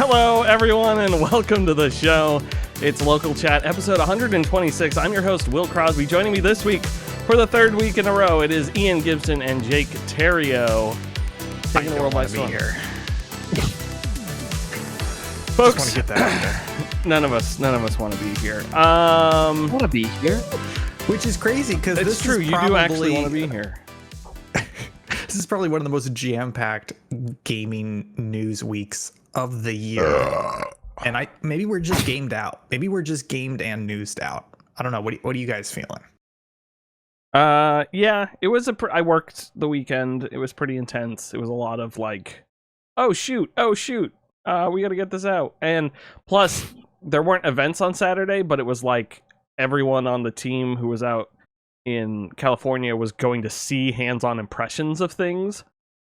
Hello, everyone, and welcome to the show. It's Local Chat, episode 126. I'm your host, Will Crosby. Joining me this week for the third week in a row, it is Ian Gibson and Jake Terrio. Taking the world by storm here. Folks, just want to get that out there. none of us want to be here. Want to be here, Which is crazy because It's this true. is You probably, do actually want to be here. This is probably one of the most jam-packed gaming news weeks of the year. And maybe we're just gamed out. Maybe we're just gamed and newsed out. I don't know. What are you guys feeling? Yeah, it was I worked the weekend. It was pretty intense. It was a lot of like, oh shoot, we got to get this out. And plus, there weren't events on Saturday, but it was like everyone on the team who was out in California was going to see hands-on impressions of things.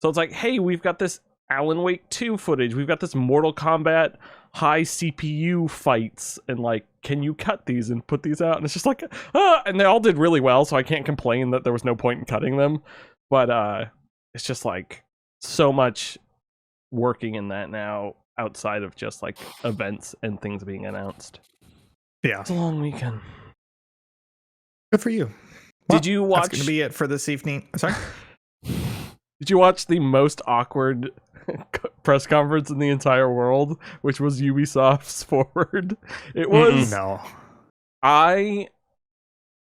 So it's like, hey, we've got this Alan Wake 2 footage. We've got this Mortal Kombat high CPU fights, and like, can you cut these and put these out? And it's just like, and they all did really well, so I can't complain that there was no point in cutting them. But it's just like so much working in that now outside of just like events and things being announced. Yeah, It's a long weekend. good for you. Did you watch? That's going to be it for this evening. Sorry. Did you watch the most awkward press conference in the entire world, which was Ubisoft's Forward? It was. No. I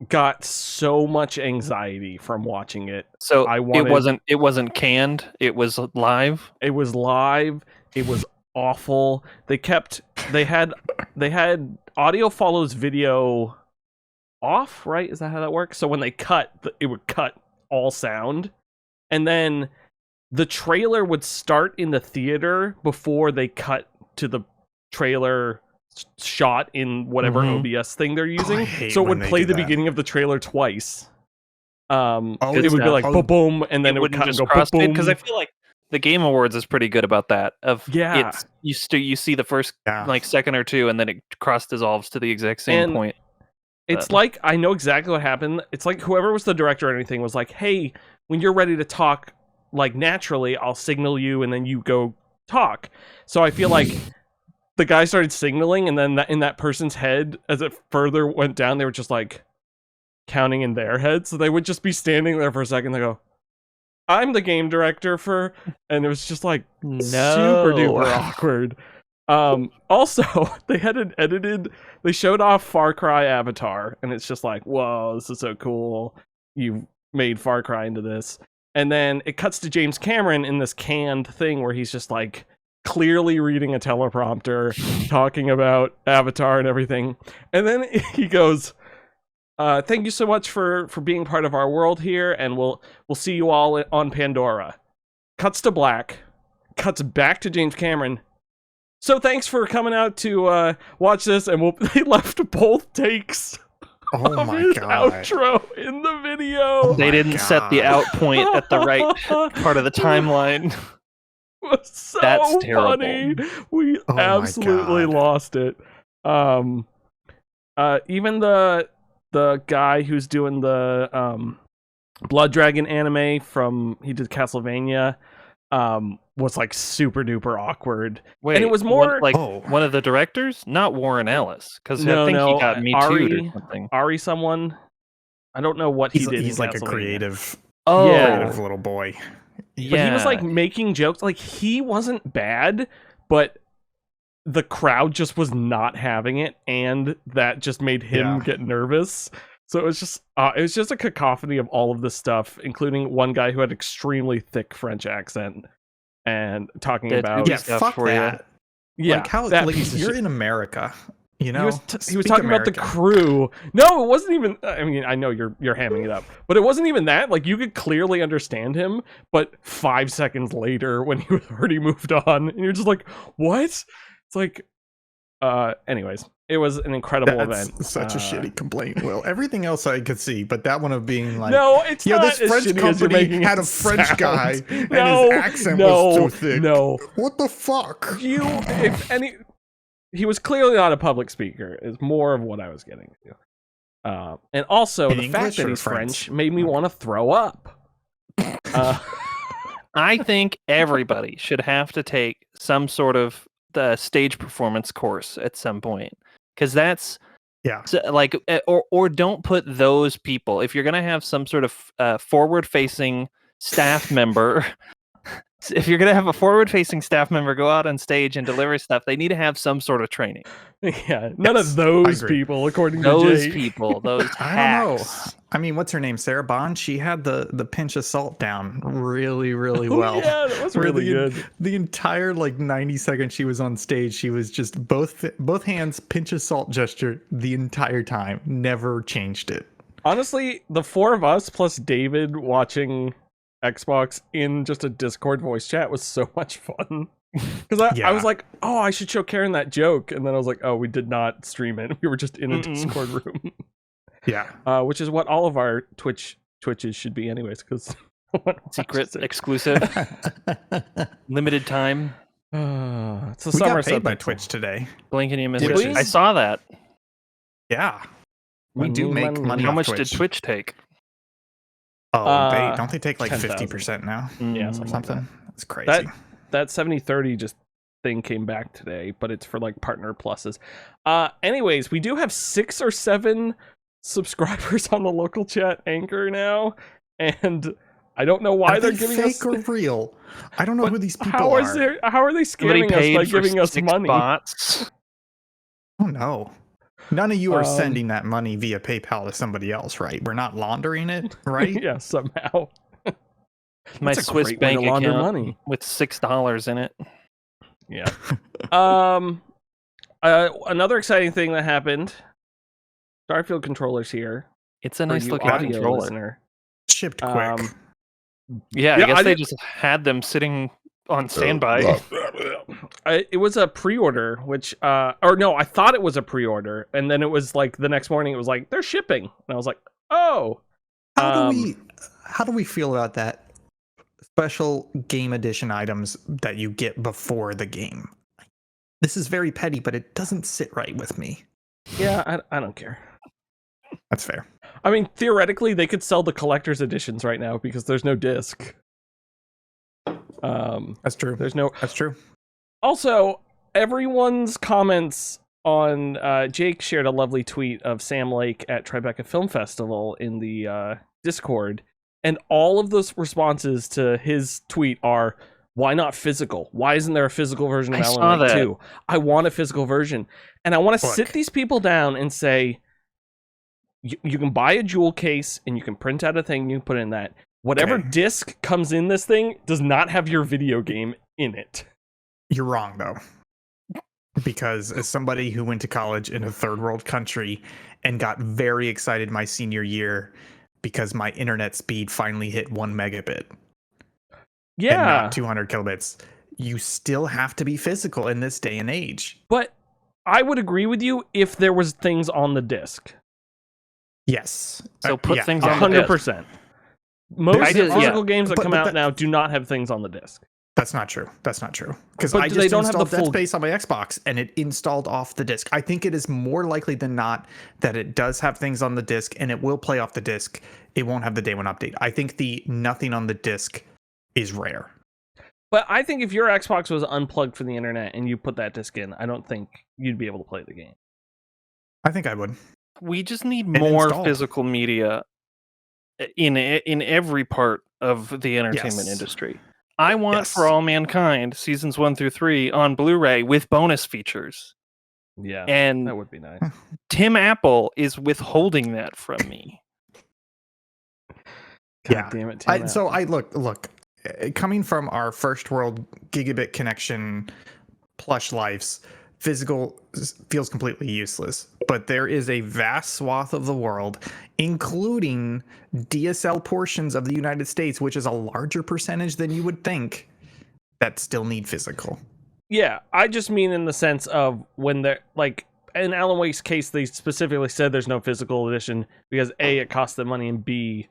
got so much anxiety from watching it. so I wanted- it wasn't canned. It was live. It was live. It was awful. They had audio follows video off, right? Is that how that works? So when they cut, it would cut all sound. And then the trailer would start in the theater before they cut to the trailer shot in whatever OBS thing they're using. So it would play the beginning of the trailer twice. It would be like boom, boom, and then it would cut and go boom, boom. Because I feel like the Game Awards is pretty good about that. It's you see the first like second or two, and then it cross dissolves to the exact same point. It's like, I know exactly what happened. It's like whoever was the director or anything was like, hey, when you're ready to talk, like naturally, I'll signal you and then you go talk. So I feel like the guy started signaling, and then in that person's head, as it further went down, they were just like counting in their head. So they would just be standing there for a second. They go, I'm the game director for, and it was just like super duper awkward. Also, they showed off Far Cry Avatar, and it's just like, whoa, this is so cool. You made Far Cry into this. And then it cuts to James Cameron in this canned thing where he's just like clearly reading a teleprompter, talking about Avatar and everything. And then he goes, thank you so much for being part of our world here, and we'll see you all on Pandora. Cuts to black, cuts back to James Cameron. So thanks for coming out to watch this, and they left both takes of his outro in the video. They didn't set the out point at the right part of the timeline. So That's terrible. funny. We absolutely lost it. Even the guy who's doing the Blood Dragon anime he did Castlevania, was like super duper awkward. Wait, and it was more one of the directors, not Warren Ellis, because I think he got Me Too'd or something. Ari someone. I don't know what he did. He's like a creative little boy. Yeah. But he was like making jokes. Like, he wasn't bad, but the crowd just was not having it, and that just made him get nervous. So it was just a cacophony of all of this stuff, including one guy who had extremely thick French accent and talking about fuck that. Yeah, like, how you're in America. You know, he was talking about the crew. No, it wasn't even. I mean, I know you're hamming it up, but it wasn't even that. Like, you could clearly understand him, but 5 seconds later, when he was already moved on, and you're just like, what? It's like, anyways, it was an incredible event. Such a shitty complaint, Will. Everything else I could see, but that one of being like, no, it's not. This French company had a French guy, and his accent was so thick. No, what the fuck? He was clearly not a public speaker, is more of what I was getting to. And also, the fact that he's French made me want to throw up. I think everybody should have to take some sort of the stage performance course at some point, because that's Yeah. like, or don't put those people, if you're gonna have some sort of forward-facing staff member. If you're gonna have a forward-facing staff member go out on stage and deliver stuff, they need to have some sort of training. Yeah, none of those people, according to Those Jake. people, those I don't know. hacks. I mean, what's her name? Sarah Bond. She had the pinch of salt down really, really well. Yeah, that was really good. The entire 90 seconds she was on stage, she was just both hands pinch of salt gesture the entire time. Never changed it. Honestly, the four of us plus David watching Xbox in just a Discord voice chat was so much fun. Because I was like, oh, I should show Karen that joke. And then I was like, oh, we did not stream it. We were just in a Discord room. Yeah. Which is what all of our Twitches should be anyways. Because secret, exclusive, limited time. It's the we summer got paid by Subpixel. Twitch today. Blink and you miss Did it. we? I saw that. Yeah. We do make money How off much Twitch. did Twitch take? Oh, don't they take like 10,000. 50% now? Yeah, Or something. something. Like That's crazy. that 70/30 just thing came back today, but it's for like partner pluses. Anyways, we do have 6 or 7 subscribers on the local chat Anchor now, and I don't know why they're giving fake us or real. I don't know who these people how are. how are they Somebody scamming us paid by for giving us 6 money? bots. Oh no. None of you are sending that money via PayPal to somebody else, right? We're not laundering it, right? Yeah, somehow. My That's a Swiss great way bank to launder account money. with $6 in it. Yeah. Another exciting thing that happened. Starfield controller's here. It's a For nice you looking audio controller. listener. Shipped quick. Yeah, Yeah, I guess I they did- just had them sitting on standby. It was a pre-order, which or no, I thought it was a pre-order, and then it was like the next morning it was like they're shipping, and I was like, oh. How do we feel about that? Special game edition items that you get before the game. This is very petty, but it doesn't sit right with me. Yeah, I don't care. That's fair. I mean, theoretically, they could sell the collector's editions right now because there's no disc. That's true. That's true. Also, everyone's comments on Jake shared a lovely tweet of Sam Lake at Tribeca Film Festival in the Discord, and all of those responses to his tweet are, why not physical? Why isn't there a physical version of Alan Wake 2? I want a physical version. And I want to sit these people down and say, you can buy a jewel case and you can print out a thing, you can put in that. Whatever disc comes in this thing does not have your video game in it. You're wrong, though. Because as somebody who went to college in a third world country and got very excited my senior year because my internet speed finally hit 1 megabit. Yeah. And not 200 kilobits. You still have to be physical in this day and age. But I would agree with you if there was things on the disc. Yes. So put things on 100%. Most physical games that come out that, now do not have things on the disc. That's not true. That's not true. Because But I they just don't have the installed Dead full- Space on my Xbox and it installed off the disc. I think it is more likely than not that it does have things on the disc and it will play off the disc. It won't have the day one update. I think the nothing on the disc is rare. But I think if your Xbox was unplugged from the internet and you put that disc in, I don't think you'd be able to play the game. I think I would. We just need more physical media in every part of the entertainment industry. I want For All Mankind seasons 1 through 3 on Blu-ray with bonus features. Yeah, and that would be nice. Tim Apple is withholding that from me. God damn it, Tim Apple. So I look, coming from our first world gigabit connection plush lives, physical feels completely useless. But there is a vast swath of the world, including DSL portions of the United States, which is a larger percentage than you would think, that still need physical. Yeah, I just mean in the sense of when they're like in Alan Wake's case, they specifically said there's no physical edition because A, it costs them money, and B,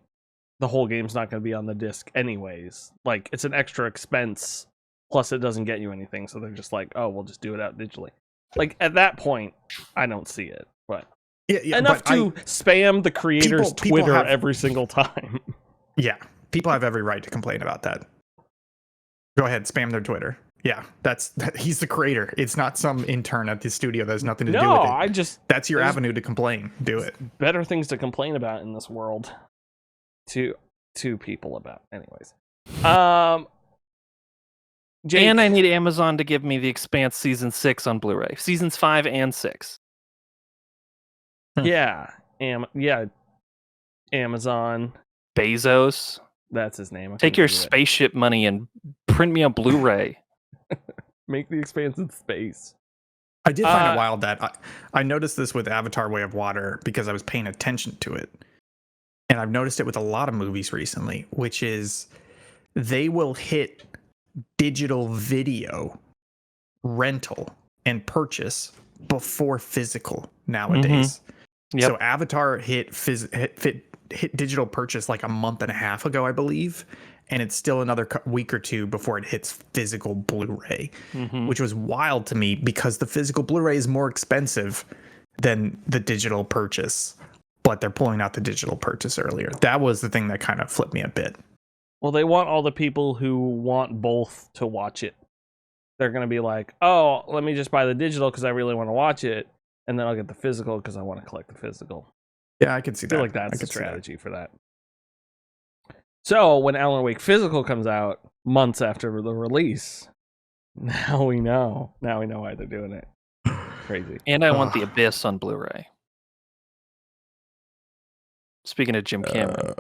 the whole game's not going to be on the disc anyways. Like, it's an extra expense, plus it doesn't get you anything, so they're just like, oh, we'll just do it out digitally. Like, at that point, I don't see it, but enough to spam the creator's Twitter every single time. Yeah, people have every right to complain about that. Go ahead, spam their Twitter. Yeah, he's the creator. It's not some intern at the studio that has nothing to do No, with it. That's your there's avenue to complain. Do it. better things to complain about in this world. To people about. Anyways. Jake, And I need Amazon to give me The Expanse season 6 on Blu-ray. Seasons 5 and 6. yeah. Amazon. Bezos. That's his name. Take your spaceship money and print me a Blu-ray. Make The Expanse in space. I did find it wild that I noticed this with Avatar: Way of Water because I was paying attention to it. And I've noticed it with a lot of movies recently, which is they will hit digital video rental and purchase before physical nowadays. Yep. So Avatar hit digital purchase like a month and a half ago, I believe, and it's still another week or two before it hits physical Blu-ray, which was wild to me because the physical Blu-ray is more expensive than the digital purchase, but they're pulling out the digital purchase earlier. That was the thing that kind of flipped me a bit. Well, they want all the people who want both to watch it. They're going to be like, oh, let me just buy the digital because I really want to watch it, and then I'll get the physical because I want to collect the physical. Yeah, I can see that. I feel like that's the strategy for that. So when Alan Wake Physical comes out months after the release, now we know. Now we know why they're doing it. Crazy. And I want The Abyss on Blu-ray. Speaking of Jim Cameron,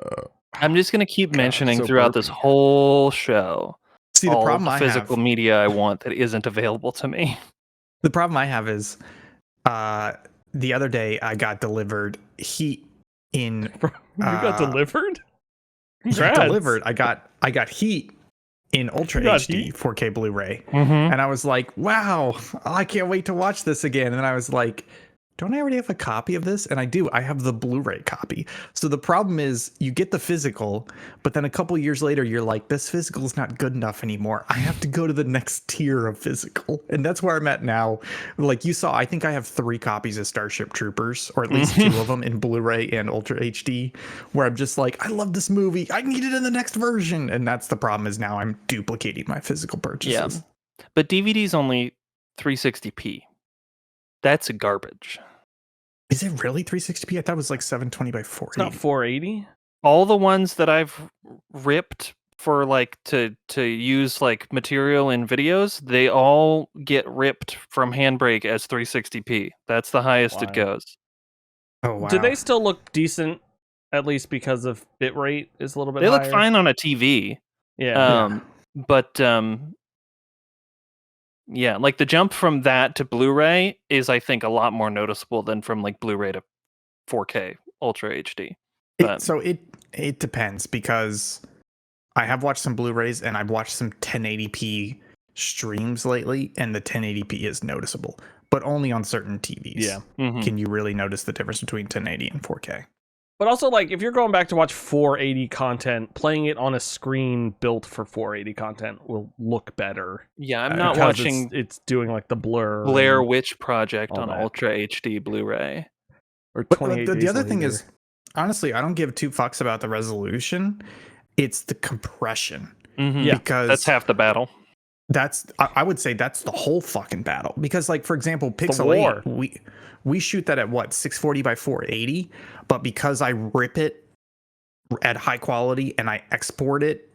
I'm just going to keep mentioning throughout this whole show the problem the physical media I want that isn't available to me. The problem I have is the other day I got delivered Heat in... You got delivered? Congrats. Delivered. I got Heat in Ultra HD Heat? 4K Blu-ray. And I was like, wow, I can't wait to watch this again. And I was like, don't I already have a copy of this? And I do. I have the Blu-ray copy. So the problem is you get the physical, but then a couple years later, you're like, this physical is not good enough anymore. I have to go to the next tier of physical. And that's where I'm at now. Like you saw, I think I have 3 copies of Starship Troopers, or at least 2 of them in Blu-ray and Ultra HD, where I'm just like, I love this movie. I need it in the next version. And that's the problem is now I'm duplicating my physical purchases. Yeah. But DVD's only 360p. That's garbage. Is it really 360p? I thought it was like 720 by 480. It's not 480. All the ones that I've ripped for like to use like material in videos, they all get ripped from Handbrake as 360p. That's the highest it goes. Oh wow. Do they still look decent? At least because of bitrate is a little bit. They higher? Look fine on a TV. Yeah. But yeah, like the jump from that to Blu-ray is, I think, a lot more noticeable than from like Blu-ray to 4K Ultra HD. But It depends because I have watched some Blu-rays and I've watched some 1080p streams lately, and the 1080p is noticeable, but only on certain TVs. Yeah. Can you really notice the difference between 1080 and 4K? But also, like, if you're going back to watch 480 content, playing it on a screen built for 480 content will look better. Yeah, I'm not watching. It's doing like the Blair Witch Project on that. Ultra HD Blu-ray. Or but the other thing is, honestly, I don't give 2 fucks about the resolution. It's the compression. Yeah, because that's half the battle. I would say that's the whole fucking battle. Because, like, for example, Pixel 8, we shoot that at what, 640 by 480, but because I rip it at high quality and I export it,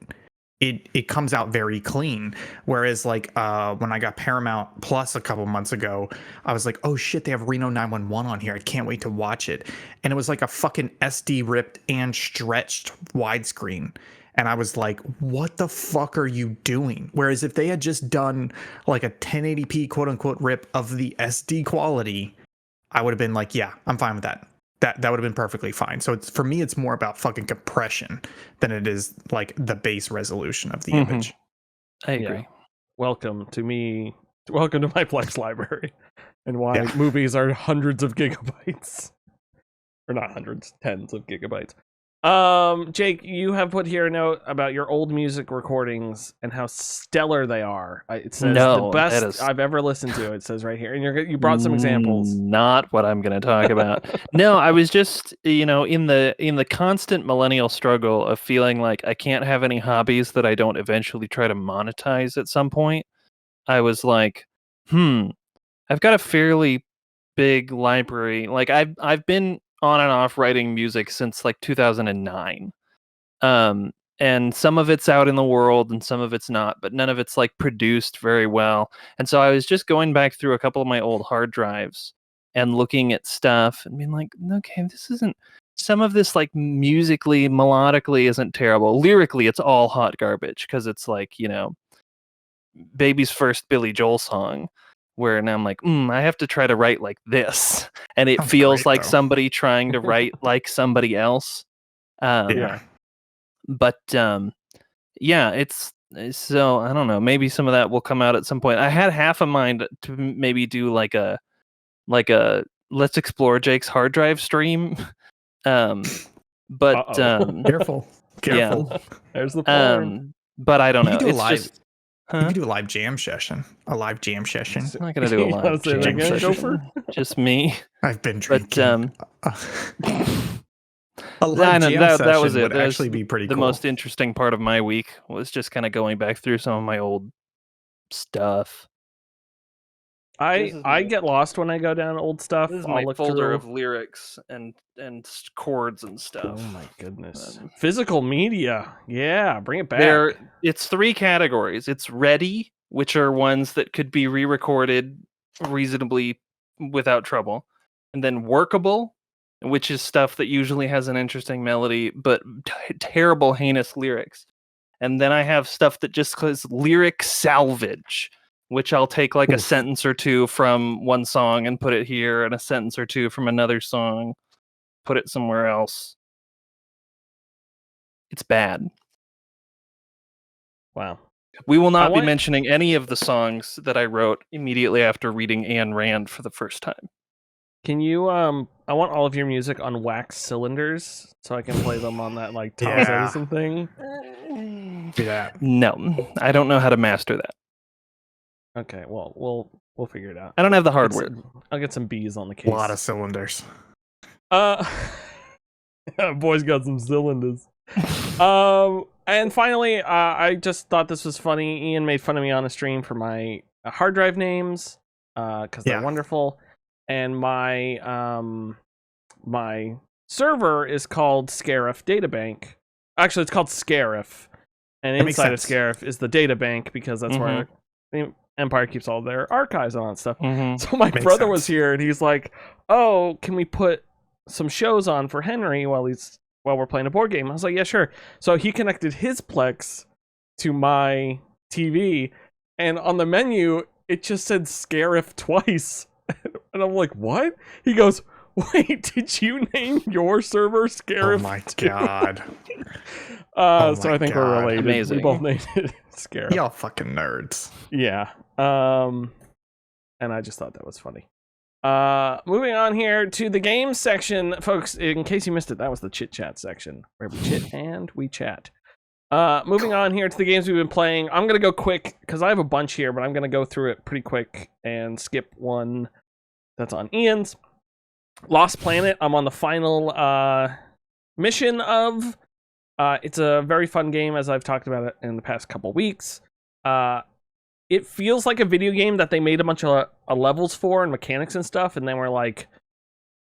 it comes out very clean. Whereas, like, when I got Paramount Plus a couple months ago, I was like, oh shit, they have Reno 911 on here. I can't wait to watch it. And it was like a fucking SD ripped and stretched widescreen. And I was like, what the fuck are you doing? Whereas if they had just done like a 1080p quote unquote rip of the SD quality, I would have been like, yeah, I'm fine with that. That would have been perfectly fine. So for me, it's more about fucking compression than it is like the base resolution of the image. I agree. Yeah. Welcome to my Plex library and why movies are hundreds of gigabytes. Or not hundreds, tens of gigabytes. Jake, you have put here a note about your old music recordings and how stellar they are. It says the best I've ever listened to. It says right here, and you brought some examples. Not what I'm going to talk about. No, I was just in the constant millennial struggle of feeling like I can't have any hobbies that I don't eventually try to monetize at some point. I was like, I've got a fairly big library. Like I've been on and off writing music since like 2009. And some of it's out in the world and some of it's not, but none of it's like produced very well. And so I was just going back through a couple of my old hard drives and looking at stuff and being like, okay, this isn't, some of this like musically, melodically isn't terrible. Lyrically, it's all hot garbage because it's like, Baby's first Billy Joel song, where now I'm like, I have to try to write like this. And it Sounds feels great, like though. somebody trying to write like somebody else. Yeah. But yeah, it's so I don't know. Maybe some of that will come out at some point. I had half a mind to maybe do like a Let's Explore Jake's hard drive stream. But Careful. Yeah. There's the porn. But I don't You know. could do a It's live. just You could do a live jam session. I'm I'm not gonna do a You wanna live say that jam again, session. Gopher? Just me. I've been But drinking. A I live know, jam that session was it. would That was actually be pretty the cool. most interesting part of my week was just kind of going back through some of my old stuff. This is I my- get lost when I go down old stuff. This is I'll my look folder through. of lyrics and chords and stuff. Oh my goodness. Um, Physical media. Yeah, bring it back. It's three categories. It's ready, which are ones that could be re-recorded reasonably without trouble, and then workable, which is stuff that usually has an interesting melody but terrible, heinous lyrics. And then I have stuff that just says lyric salvage, which I'll take like a sentence or two from one song and put it here, and a sentence or two from another song, put it somewhere else. It's bad. Wow. We will not be want- mentioning any of the songs that I wrote immediately after reading Ayn Rand for the first time. Can you I want all of your music on wax cylinders so I can play them on that like Thomas Yeah. Edison thing? Do that. No, I don't know how to master that. Okay, well we'll figure it out. I don't have the hardware. I'll get some B's on the A case. lot of cylinders. Boys got some cylinders. And finally, I just thought this was funny. Ian made fun of me on a stream for my hard drive names, because they're Yeah. wonderful. And my my server is called Scarif Databank. Actually, it's called Scarif, and That makes inside of sense. Scarif is the databank because that's where the Empire keeps all their archives and all that stuff. So my Makes brother was sense. here, and he's like, "Oh, can we put some shows on for Henry while we're playing a board game?" I was like, "Yeah, sure." So he connected his Plex to my TV, and on the menu it just said Scarif twice, and I'm like, "What?" He goes, "Wait, did you name your server Scarif?" Oh my too?" god. So my I think we're God. related. Amazing. We both named it Scarif. Y'all fucking nerds. Yeah. And I just thought that was funny. Moving on here to the games section, folks. In case you missed it, that was the chit chat section where we chit and we chat. Moving on here to the games we've been playing. I'm gonna go quick because I have a bunch here, but I'm gonna go through it pretty quick and skip one that's on Ian's. Lost Planet. I'm on the final mission of. It's a very fun game, as I've talked about it in the past couple weeks. It feels like a video game that they made a bunch of levels for and mechanics and stuff, and then we're like,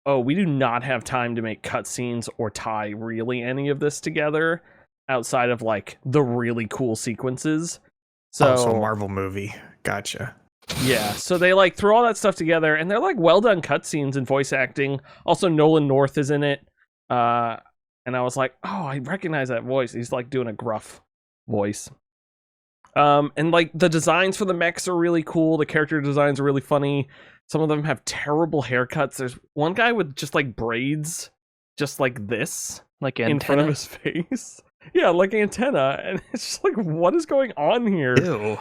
oh, we do not have time to make cutscenes or tie really any of this together outside of like the really cool sequences. So, Also, Marvel movie. Gotcha. yeah, so they like threw all that stuff together, and they're like well done cutscenes and voice acting. Also, Nolan North is in it, and I was like, oh, I recognize that voice. He's like doing a gruff voice. And like the designs for the mechs are really cool. The character designs are really funny. Some of them have terrible haircuts. There's one guy with just like braids, just like this, Like in front of antenna. his face. Yeah, like antenna, and it's just like, what is going on here? Ew.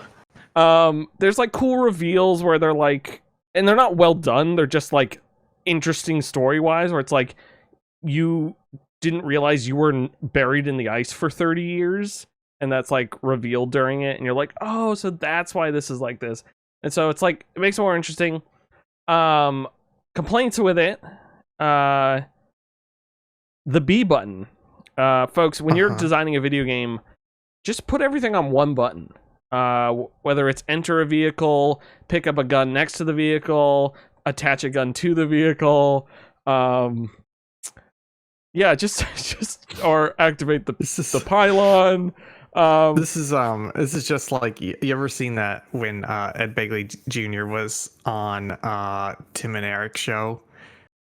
There's like cool reveals where they're like, and they're not well done. They're just like interesting story wise, where it's like you didn't realize you were buried in the ice for 30 years, and that's like revealed during it, and you're like, oh, so that's why this is like this. And so it's like, it makes it more interesting. Complaints with it. The B button. Folks, when you're Uh-huh. designing a video game, just put everything on one button. whether it's enter a vehicle, pick up a gun next to the vehicle, attach a gun to the vehicle, yeah, just or activate the pylon. This is just like, you ever seen that when Ed Begley Jr. was on Tim and Eric's show,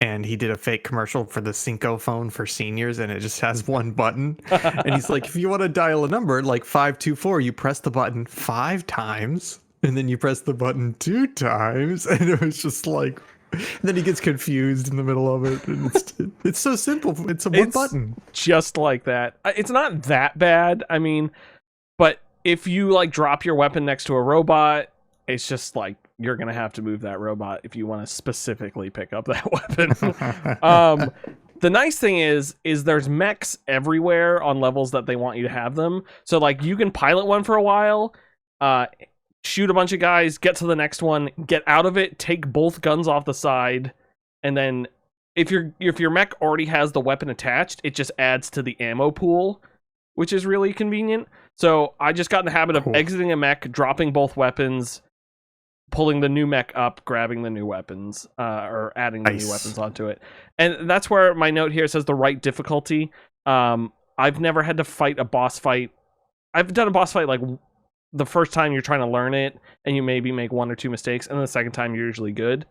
and he did a fake commercial for the Cinco phone for seniors, and it just has one button, and he's like, if you want to dial a number like 524, you press the button 5 times, and then you press the button 2 times, and it was just like. And then he gets confused in the middle of it, and it's so simple. It's a one button, just like that. It's not that bad. I mean, but if you like drop your weapon next to a robot, it's just like you're gonna have to move that robot if you want to specifically pick up that weapon. The nice thing is there's mechs everywhere on levels that they want you to have them. So like you can pilot one for a while. Shoot a bunch of guys, get to the next one, get out of it, take both guns off the side, and then if your mech already has the weapon attached, it just adds to the ammo pool, which is really convenient. So I just got in the habit of exiting a mech, dropping both weapons, pulling the new mech up, grabbing the new weapons, or adding the new weapons onto it. And that's where my note here says the right difficulty. I've never had to fight a boss fight. I've done a boss fight like the first time you're trying to learn it, and you maybe make 1 or 2 mistakes, and the second time you're usually good.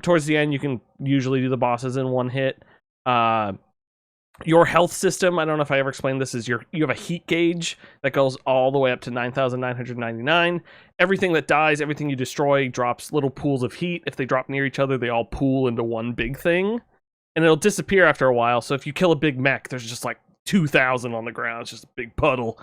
Towards the end, you can usually do the bosses in one hit. Your health system, I don't know if I ever explained this, is you have a heat gauge that goes all the way up to 9,999. Everything that dies, everything you destroy, drops little pools of heat. If they drop near each other, they all pool into one big thing, and it'll disappear after a while. So if you kill a big mech, there's just like 2,000 on the ground. It's just a big puddle,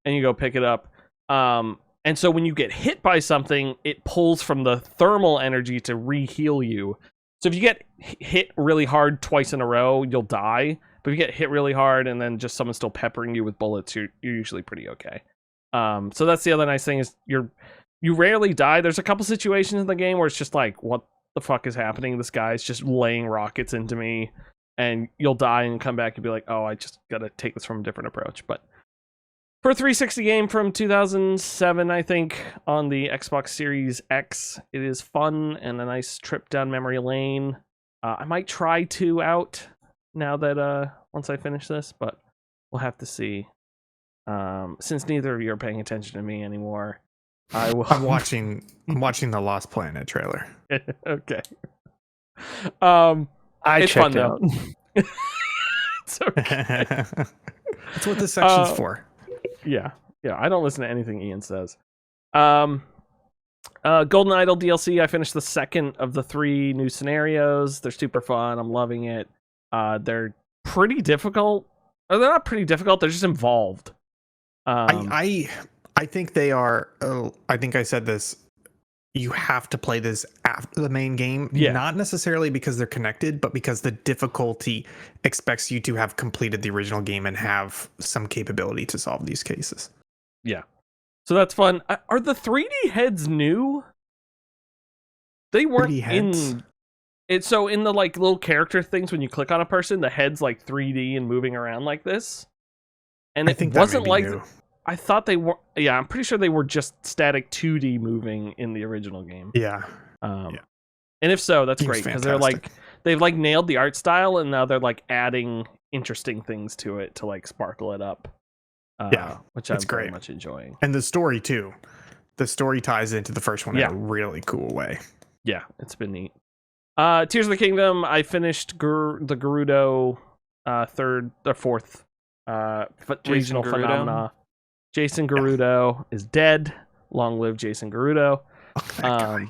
and you go pick it up. And so when you get hit by something, it pulls from the thermal energy to re-heal you. So if you get hit really hard twice in a row, you'll die. But if you get hit really hard and then just someone's still peppering you with bullets, you're usually pretty okay. So that's the other nice thing is you rarely die. There's a couple situations in the game where it's just like, what the fuck is happening? This guy's just laying rockets into me, and you'll die and come back and be like, oh, I just gotta take this from a different approach. But for a 360 game from 2007, I think, on the Xbox Series X, it is fun and a nice trip down memory lane. I might try 2 out now that once I finish this, but we'll have to see. Since neither of you are paying attention to me anymore, I will. I'm watching the Lost Planet trailer. Okay. I it's checked fun, out. It's okay. That's what this section's for. Yeah, I don't listen to anything Ian says. Golden Idol DLC, I finished the second of the 3 new scenarios. They're super fun. I'm loving it. They're pretty difficult. Or they're not pretty difficult, they're just involved. I think they are. I think I said this. You have to play this after the main game. Yeah. Not necessarily because they're connected, but because the difficulty expects you to have completed the original game and have some capability to solve these cases. Yeah. So that's fun. Are the 3D heads new? They weren't 3D heads? in it. So in the like little character things, when you click on a person, the head's like 3D and moving around like this. And I think that wasn't may be like new. I thought they were. Yeah, I'm pretty sure they were just static 2D moving in the original game. Yeah. And if so, that's Seems great because fantastic. they've like nailed the art style, and now they're like adding interesting things to it to like sparkle it up. Yeah, which I'm it's very great. much enjoying. And the story too. The story ties into the first one in a really cool way. Yeah, it's been neat. Tears of the Kingdom. I finished the Gerudo fourth regional Gerudo? phenomena. Jason Gerudo is dead. Long live Jason Gerudo. That guy.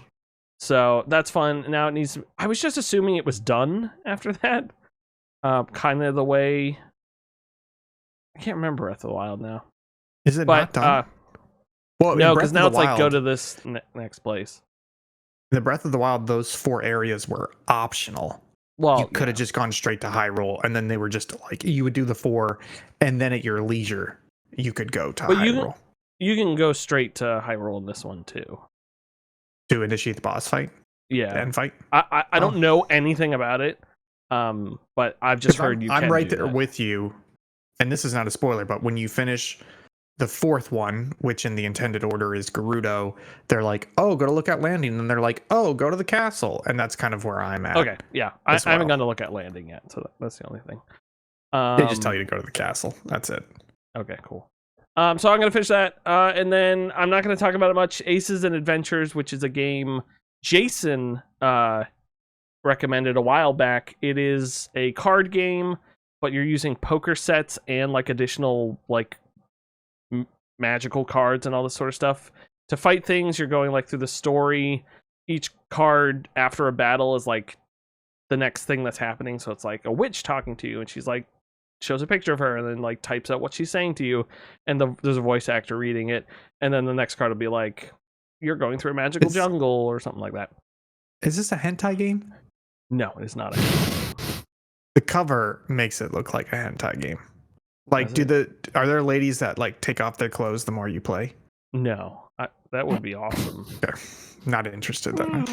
So that's fun. Now it needs. I was just assuming it was done after that. Kind of the way. I can't remember Breath of the Wild now. Is it But not done? Well, no, in Breath because of now the it's like go Wild- to this next place. in the Breath of the Wild, those 4 areas were optional. Well, You could have just gone straight to Hyrule, and then they were just like you would do the 4, and then at your leisure, you could go to But Hyrule you can go straight to Hyrule in this one too. to initiate the boss fight, the Yeah, end fight. I don't know anything about it. But I've just heard you. I'm can right do there that. with you, and this is not a spoiler, but when you finish the fourth one, which in the intended order is Gerudo, they're like, oh, go to Lookout Landing, and they're like, oh, go to the castle, and that's kind of where I'm at. Okay, yeah, I as haven't well. gone to look at landing yet, so that's the only thing. They just tell you to go to the castle. That's it. Okay, cool. So I'm gonna finish that, and then I'm not gonna talk about it much. Aces and Adventures, which is a game Jason recommended a while back. It is a card game, but you're using poker sets and like additional like magical cards and all this sort of stuff to fight things. You're going like through the story. Each card after a battle is like the next thing that's happening. So it's like a witch talking to you, and she's like shows a picture of her and then like types out what she's saying to you, and there's a voice actor reading it, and then the next card will be like you're going through a magical jungle or something like that. Is this a hentai game? No, it's not. The cover makes it look like a hentai game. Like, are there ladies that like take off their clothes the more you play? No, that would be awesome. Okay. Not interested then.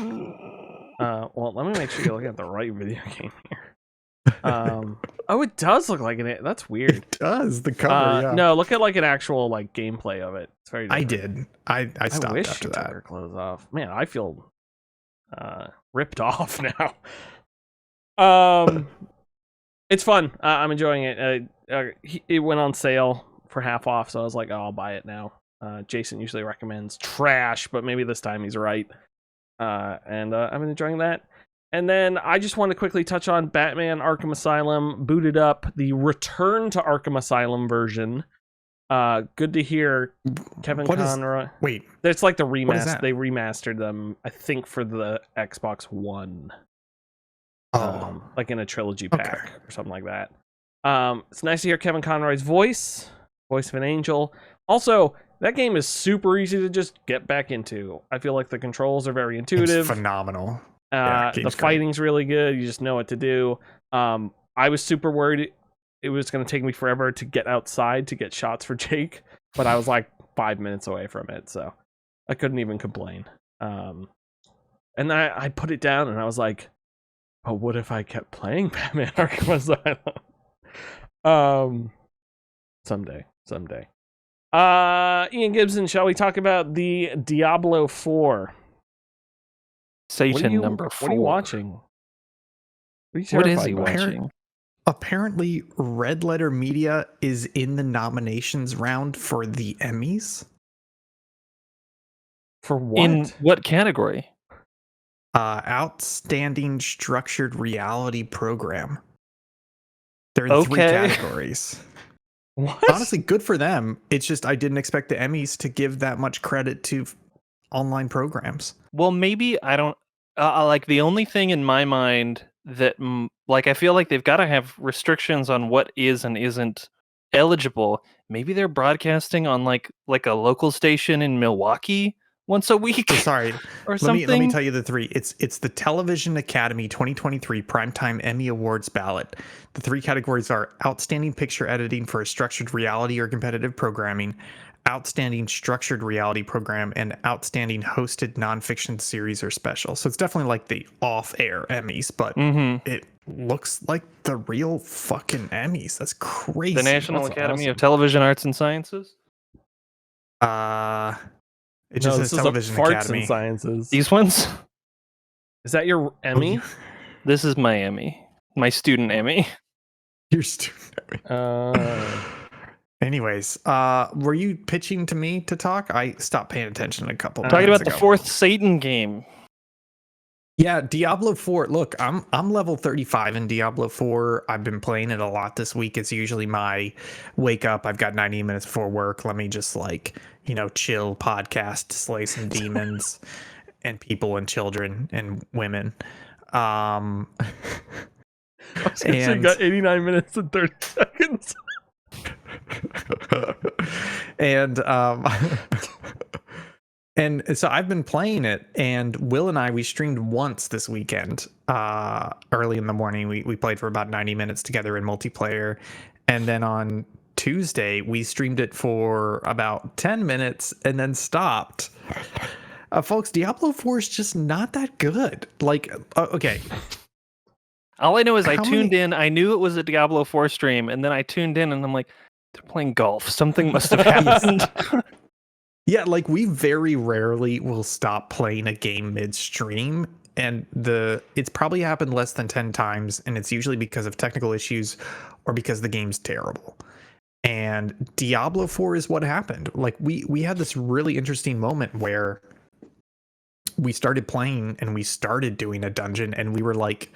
Well, let me make sure you're looking at the right video game here. Oh, it does look like it. That's weird. It does. The cover. Yeah. No, look at like an actual like gameplay of it. It's very different. I did. I stopped wish after she took that. her clothes off. Man, I feel ripped off now. It's fun. I'm enjoying it. It went on sale for half off, so I was like, oh, I'll buy it now. Jason usually recommends trash, but maybe this time he's right. And I've been enjoying that. And then I just want to quickly touch on Batman Arkham Asylum. Booted up the Return to Arkham Asylum version. Good to hear Kevin Conroy. Wait, it's like the remaster. They remastered them, I think, for the Xbox One. Like in a trilogy pack or something like that. It's nice to hear Kevin Conroy's voice of an angel. Also, that game is super easy to just get back into. I feel like the controls are very intuitive. It's phenomenal. The fighting's really good. You just know what to do. I was super worried it was going to take me forever to get outside to get shots for Jake, but I was like 5 minutes away from it, so I couldn't even complain. And then I put it down and I was like, oh, what if I kept playing Batman Arkham Asylum? Someday. Ian Gibson, shall we talk about the Diablo 4? Satan number 4. What are you watching? What is he watching? Apparently, Red Letter Media is in the nominations round for the Emmys. For what? In what category? Outstanding Structured Reality Program. They're in 3 categories. What? Honestly, good for them. It's just I didn't expect the Emmys to give that much credit to online programs. Well, maybe I don't like the only thing in my mind that like I feel like they've got to have restrictions on what is and isn't eligible. Maybe they're broadcasting on like a local station in Milwaukee once a week. Sorry, or something. Let me tell you the 3. It's the Television Academy 2023 Primetime Emmy Awards ballot. The 3 categories are Outstanding Picture Editing for a Structured Reality or Competitive Programming, Outstanding Structured Reality Program, and Outstanding Hosted Nonfiction Series or Special. So it's definitely like the off-air Emmys, but it looks like the real fucking Emmys. That's crazy. The National Academy of Television Arts and Sciences? It just says Television Academy. And Sciences. These ones? Is that your Emmy? This is my Emmy. My student Emmy. Your student Emmy. Anyways, were you pitching to me to talk? I stopped paying attention a couple. Talking about the 4th Satan game. Yeah, Diablo 4. Look, I'm level 35 in Diablo 4. I've been playing it a lot this week. It's usually my wake up. I've got 90 minutes before work. Let me just chill, podcast, slay some demons and people and children and women. And you got 89 minutes and 30 seconds. And so I've been playing it, and Will and we streamed once this weekend. Early in the morning, we played for about 90 minutes together in multiplayer, and then on Tuesday we streamed it for about 10 minutes and then stopped. Folks, Diablo 4 is just not that good. Okay. All I know is I tuned in. I knew it was a Diablo 4 stream, and then I tuned in, and I'm like, They're playing golf. Something must have happened. Yeah, like we very rarely will stop playing a game midstream, and it's probably happened less than 10 times, and it's usually because of technical issues or because the game's terrible. And Diablo 4 is what happened. Like we had this really interesting moment where we started playing and we started doing a dungeon and we were like,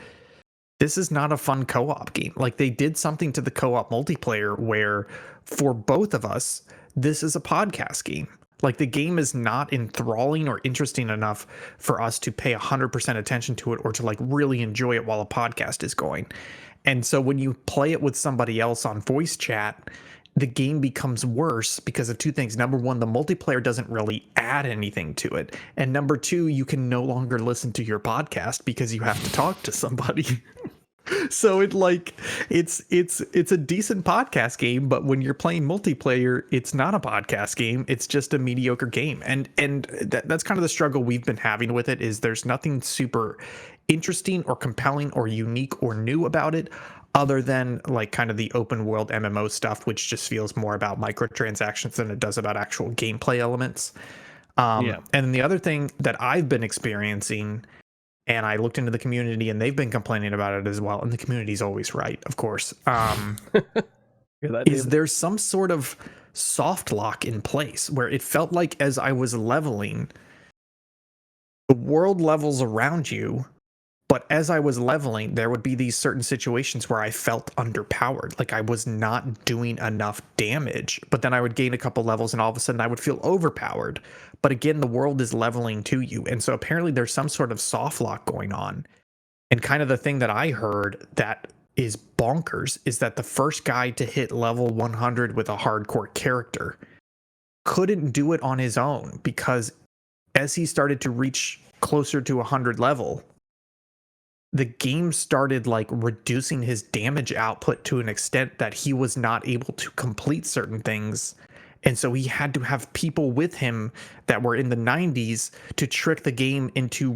this is not a fun co-op game. Like they did something to the co-op multiplayer where for both of us, this is a podcast game. Like the game is not enthralling or interesting enough for us to pay 100% attention to it or to like really enjoy it while a podcast is going. And so when you play it with somebody else on voice chat, the game becomes worse because of two things. Number one, the multiplayer doesn't really add anything to it. And number two, you can no longer listen to your podcast because you have to talk to somebody. So it's a decent podcast game, but when you're playing multiplayer, it's not a podcast game. It's just a mediocre game. And that's kind of the struggle we've been having with it is there's nothing super interesting or compelling or unique or new about it other than like kind of the open world MMO stuff, which just feels more about microtransactions than it does about actual gameplay elements. And then the other thing that I've been experiencing, and I looked into the community and they've been complaining about it as well. And the community's always right, of course. Is there's some sort of soft lock in place where it felt like as I was leveling, the world levels around you. But as I was leveling, there would be these certain situations where I felt underpowered, like I was not doing enough damage. But then I would gain a couple levels and all of a sudden I would feel overpowered. But again, the world is leveling to you. And so apparently there's some sort of soft lock going on. And kind of the thing that I heard that is bonkers is that the first guy to hit level 100 with a hardcore character couldn't do it on his own because as he started to reach closer to 100 level, the game started like reducing his damage output to an extent that he was not able to complete certain things. And so he had to have people with him that were in the 90s to trick the game into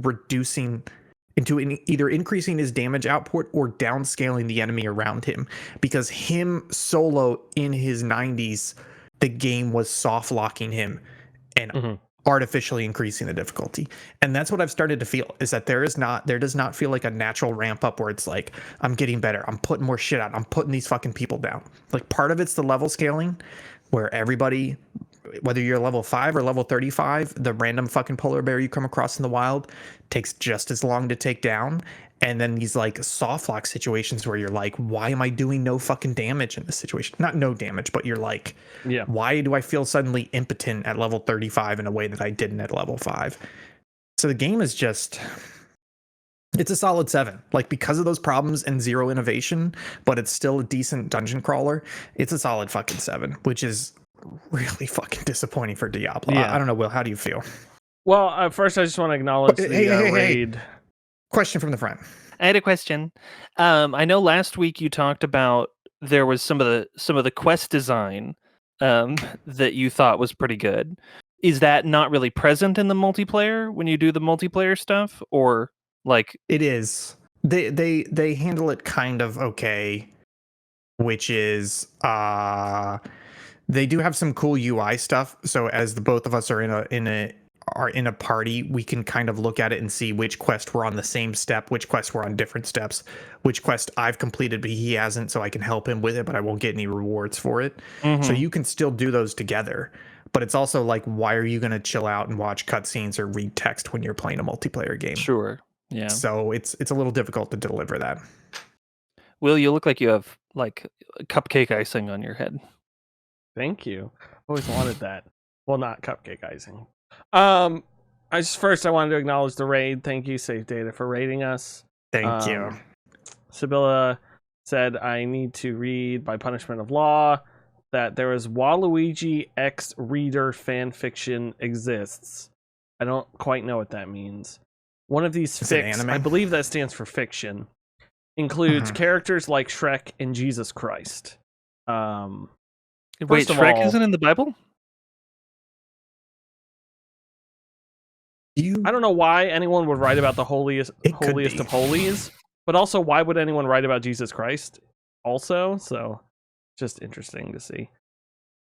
either increasing his damage output or downscaling the enemy around him. Because him solo in his 90s, the game was soft locking him and artificially increasing the difficulty. And that's what I've started to feel is that there does not feel like a natural ramp up where it's like, I'm getting better. I'm putting more shit out. I'm putting these fucking people down. Like part of it's the level scaling where everybody, whether you're level 5 or level 35, the random fucking polar bear you come across in the wild takes just as long to take down. And then these like soft lock situations where you're like, why am I doing no fucking damage in this situation? Not no damage, but you're like, why do I feel suddenly impotent at level 35 in a way that I didn't at level 5? So the game is just, it's a solid 7. Like because of those problems and zero innovation, but it's still a decent dungeon crawler. It's a solid fucking 7, which is really fucking disappointing for Diablo. I don't know, Will, how do you feel? Well, first I just want to acknowledge the raid. Question from the front. I had a question. I know last week you talked about there was some of the quest design that you thought was pretty good. Is that not really present in the multiplayer when you do the multiplayer stuff, or like it is? They handle it kind of okay, which is they do have some cool UI stuff. So as the both of us are in a party, we can kind of look at it and see which quest we're on the same step, which quest we're on different steps, which quest I've completed but he hasn't, so I can help him with it, but I won't get any rewards for it. So you can still do those together. But it's also like, why are you going to chill out and watch cutscenes or read text when you're playing a multiplayer game? Sure. Yeah. So it's a little difficult to deliver that. Will, you look like you have like cupcake icing on your head. Thank you. Always wanted that. Well, not cupcake icing. I wanted to acknowledge the raid. Thank you, Safe Data, for raiding us. Thank you. Sibylla said, I need to read by punishment of law that there is Waluigi X Reader fan fiction exists. I don't quite know what that means. One of these fics, I believe that stands for fiction, includes characters like Shrek and Jesus Christ. Wait, Shrek isn't in the Bible? I don't know why anyone would write about the holiest of holies, but also why would anyone write about Jesus Christ also? So just interesting to see.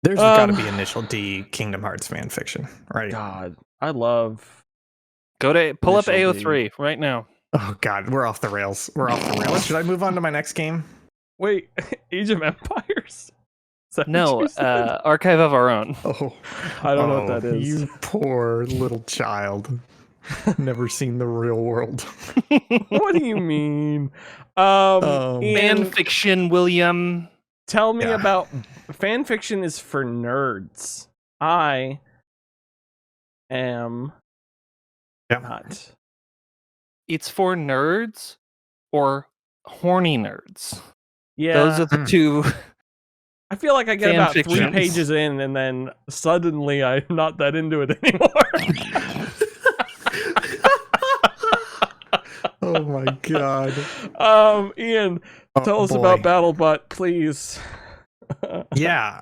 There's got to be Initial D Kingdom Hearts fan fiction, right? God, I love. Pull up Initial D. AO3 right now. Oh God, we're off the rails. We're off the rails. Should I move on to my next game? Wait, Age of Empires? Is that what No, you said? Archive of Our Own. Oh, I don't know what that is. You poor little child. Never seen the real world. What do you mean? Um, Ian, Fan fiction, William. tell me Yeah. about fan fiction is for nerds. I am not. It's for nerds or horny nerds. Yeah, Those are the two. I feel like I get fan about 3 fictions. pages in, and then suddenly I'm not that into it anymore. Oh my God. Ian, Oh, tell us boy. about BattleBot, please. Yeah.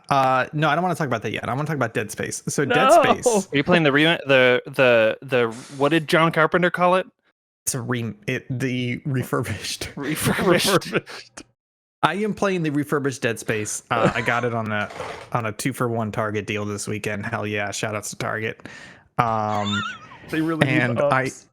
No, I don't want to talk about that yet. I want to talk about Dead Space. So No! Dead Space. Are you playing the what did John Carpenter call it? It's the refurbished. Refurbished. I am playing the refurbished Dead Space. I got it on a 2-for-1 Target deal this weekend. Hell yeah! Shout outs to Target. They really need And ups.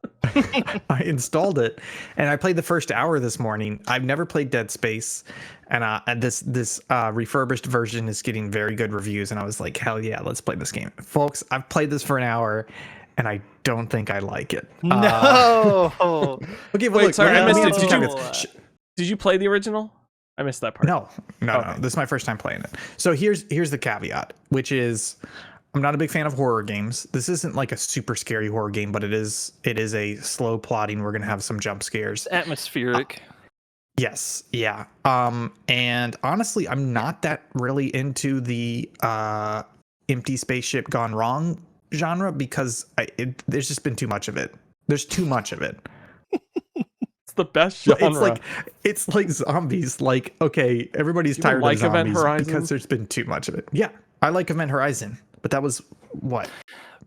I installed it and I played the first hour this morning. I've never played Dead Space, and this refurbished version is getting very good reviews. And I was like, hell yeah, let's play this game, folks. I've played this for an hour, and I don't think I like it. No. Okay, well, Wait, look, sorry, I let me missed it. answer Did you- caveats. Did you play the original? I missed that part. No. Okay. This is my first time playing it. So here's the caveat, which is I'm not a big fan of horror games. This isn't like a super scary horror game, but it is a slow plotting. We're gonna have some jump scares. Atmospheric. Yes, yeah. And honestly, I'm not that really into the empty spaceship gone wrong genre because there's just been too much of it. There's too much of it. It's the best genre. It's like zombies. Like, okay, everybody's You tired like of zombies Event Horizon? because there's been too much of it. Yeah, I like Event Horizon, but that was what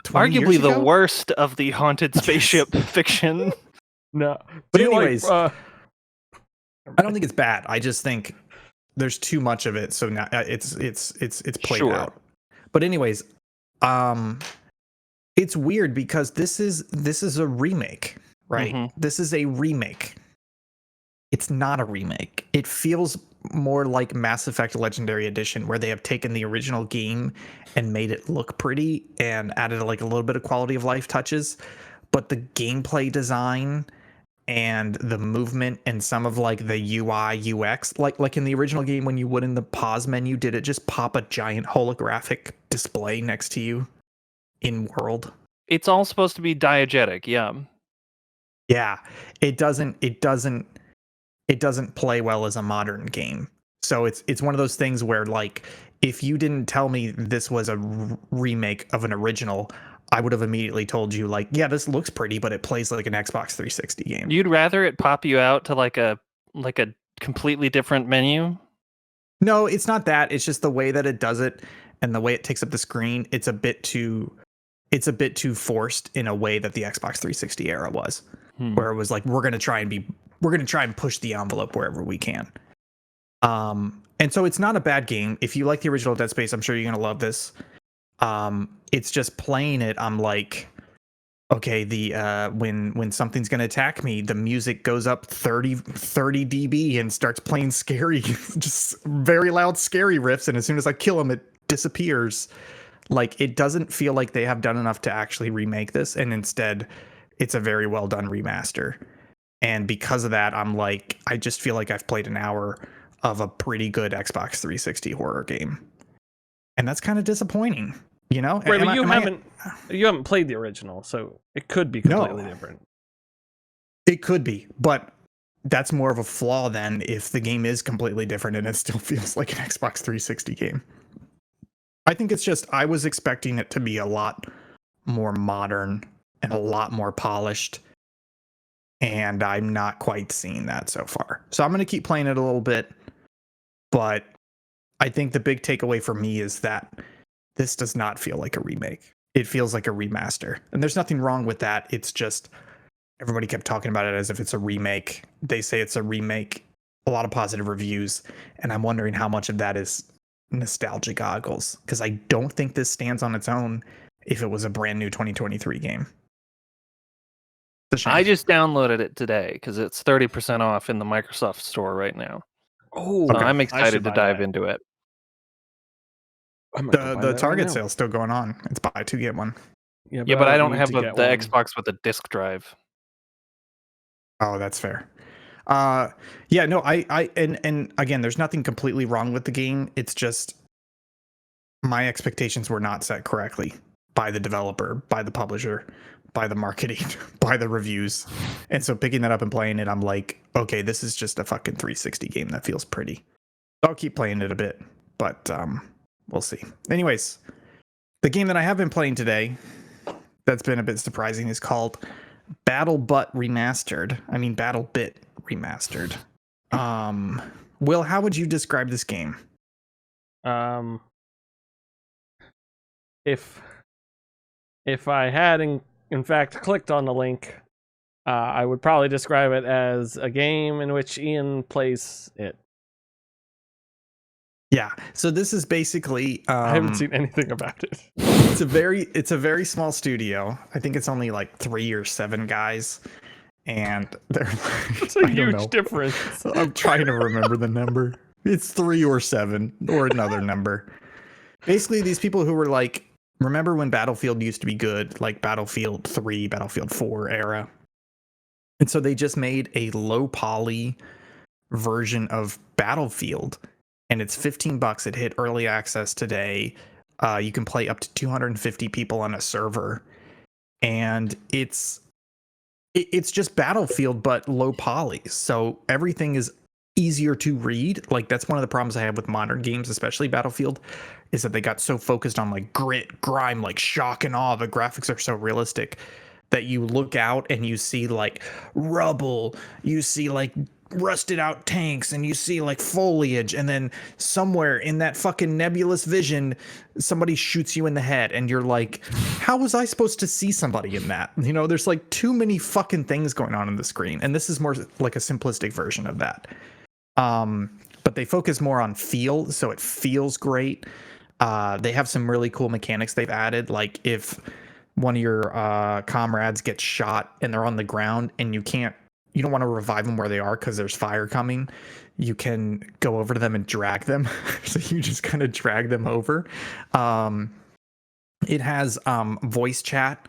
20 Arguably years the ago? worst of the haunted spaceship fiction. No. But Do you anyways, like, I don't think it's bad. I just think there's too much of it, so now it's played Sure. out. But anyways, it's weird because this is a remake, right? Mhm. This is a remake. It's not a remake. It feels more like Mass Effect Legendary Edition, where they have taken the original game and made it look pretty and added like a little bit of quality of life touches, but the gameplay design and the movement and some of like the UI UX, like in the original game, when you would in the pause menu, did it just pop a giant holographic display next to you in world? It's all supposed to be diegetic, yeah. Yeah, it doesn't play well as a modern game. So it's one of those things where, like, if you didn't tell me this was a remake of an original, I would have immediately told you, like, yeah, this looks pretty, but it plays like an Xbox 360 game. You'd rather it pop you out to like a completely different menu? No, it's not that. It's just the way that it does it and the way it takes up the screen. It's a bit too forced in a way that the Xbox 360 era was, where it was like, we're gonna try and push the envelope wherever we can. And so it's not a bad game. If you like the original Dead Space, I'm sure you're gonna love this. It's just playing it, I'm like, okay, when something's gonna attack me, the music goes up 30 dB and starts playing scary, just very loud scary riffs, and as soon as I kill him, it disappears. Like, it doesn't feel like they have done enough to actually remake this, and instead it's a very well done remaster. And because of that, I'm like, I just feel like I've played an hour of a pretty good Xbox 360 horror game. And that's kind of disappointing, you know? right, but you haven't played the original, so it could be completely different. It could be, but that's more of a flaw than if the game is completely different and it still feels like an Xbox 360 game. I think it's just, I was expecting it to be a lot more modern and a lot more polished, and I'm not quite seeing that so far. So I'm going to keep playing it a little bit, but I think the big takeaway for me is that this does not feel like a remake. It feels like a remaster, and there's nothing wrong with that. It's just, everybody kept talking about it as if it's a remake. They say it's a remake, a lot of positive reviews, and I'm wondering how much of that is nostalgia goggles because I don't think this stands on its own if it was a brand new 2023 game. It's a shame. I just downloaded it today because it's 30% off in the Microsoft store right now. Oh, So Okay. I'm I should excited to buy dive that. into it. I might go buy The that right Target now. sale's still going on. It's buy two get one. Yeah, but I don't need have to the get one. Xbox with a disc drive. Oh, that's fair. Yeah, no, I and again, there's nothing completely wrong with the game. It's just my expectations were not set correctly by the developer, by the publisher, by the marketing, by the reviews. And so picking that up and playing it, I'm like, okay, this is just a fucking 360 game that feels pretty. I'll keep playing it a bit, but we'll see. Anyways, the game that I have been playing today that's been a bit surprising is called Battle Bit Remastered. Will, how would you describe this game? If I had in fact clicked on the link, I would probably describe it as a game in which Ian plays it. Yeah, so this is basically I haven't seen anything about it. it's a very small studio. I think it's only like 3 or 7 guys, and they're It's I a don't huge know. difference. I'm trying to remember the number. It's 3 or 7 or another number. Basically, these people who were like, remember when Battlefield used to be good, like Battlefield 3, Battlefield 4 era? And so they just made a low poly version of Battlefield, and it's $15. It hit early access today. You can play up to 250 people on a server, and it's just Battlefield but low poly. So everything is easier to read. Like that's one of the problems I have with modern games, especially Battlefield, is that they got so focused on like grit, grime, like shock and awe. The graphics are so realistic that you look out and you see like rubble, you see like rusted out tanks, and you see like foliage, and then somewhere in that fucking nebulous vision somebody shoots you in the head, and you're like, how was I supposed to see somebody in that? You know, there's like too many fucking things going on the screen, and this is more like a simplistic version of that. But they focus more on feel, so it feels great. They have some really cool mechanics they've added, like if one of your comrades gets shot and they're on the ground and you don't want to revive them where they are because there's fire coming, you can go over to them and drag them. So you just kind of drag them over. It has voice chat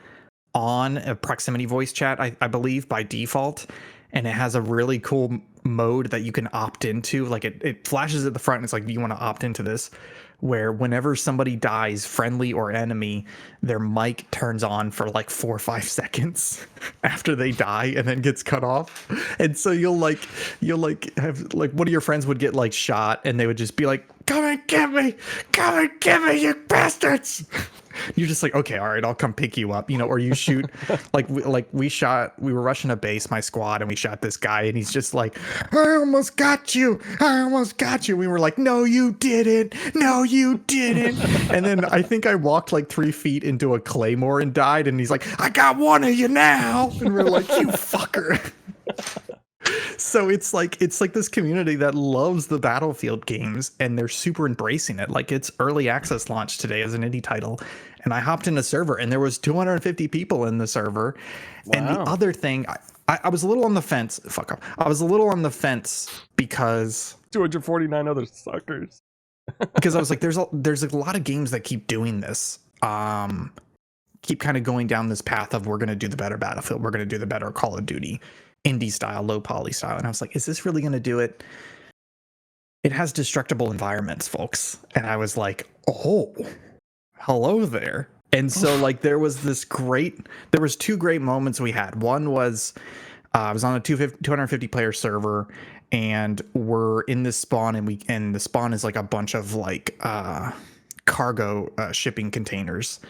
on, a proximity voice chat, I believe, by default. And it has a really cool mode that you can opt into. Like it flashes at the front and it's like, do you want to opt into this? Where whenever somebody dies, friendly or enemy, their mic turns on for like 4 or 5 seconds after they die and then gets cut off. And so you'll have like one of your friends would get like shot and they would just be like, come and get me, you bastards. You're just like, okay, all right, I'll come pick you up, you know, or you shoot we were rushing a base, my squad, and we shot this guy and he's just like, I almost got you. We were like, no, you didn't. And then I think I walked like 3 feet into a claymore and died, and he's like, I got one of you now. And we're like, you fucker. So it's like this community that loves the Battlefield games, and they're super embracing it. Like it's early access launch today as an indie title, and I hopped in a server and there was 250 people in the server. Wow. And the other thing, I was a little on the fence. Fuck off. I was a little on the fence because 249 other suckers. because I was like, there's a lot of games that keep doing this. Keep kind of going down this path of we're going to do the better Battlefield, we're going to do the better Call of Duty, indie style, low poly style. And I was like, is this really going to do it? It has destructible environments, folks. And I was like, oh, hello there. And so like there was 2 great moments we had. One was I was on a 250 player server, and we're in this spawn, and the spawn is like a bunch of like cargo shipping containers.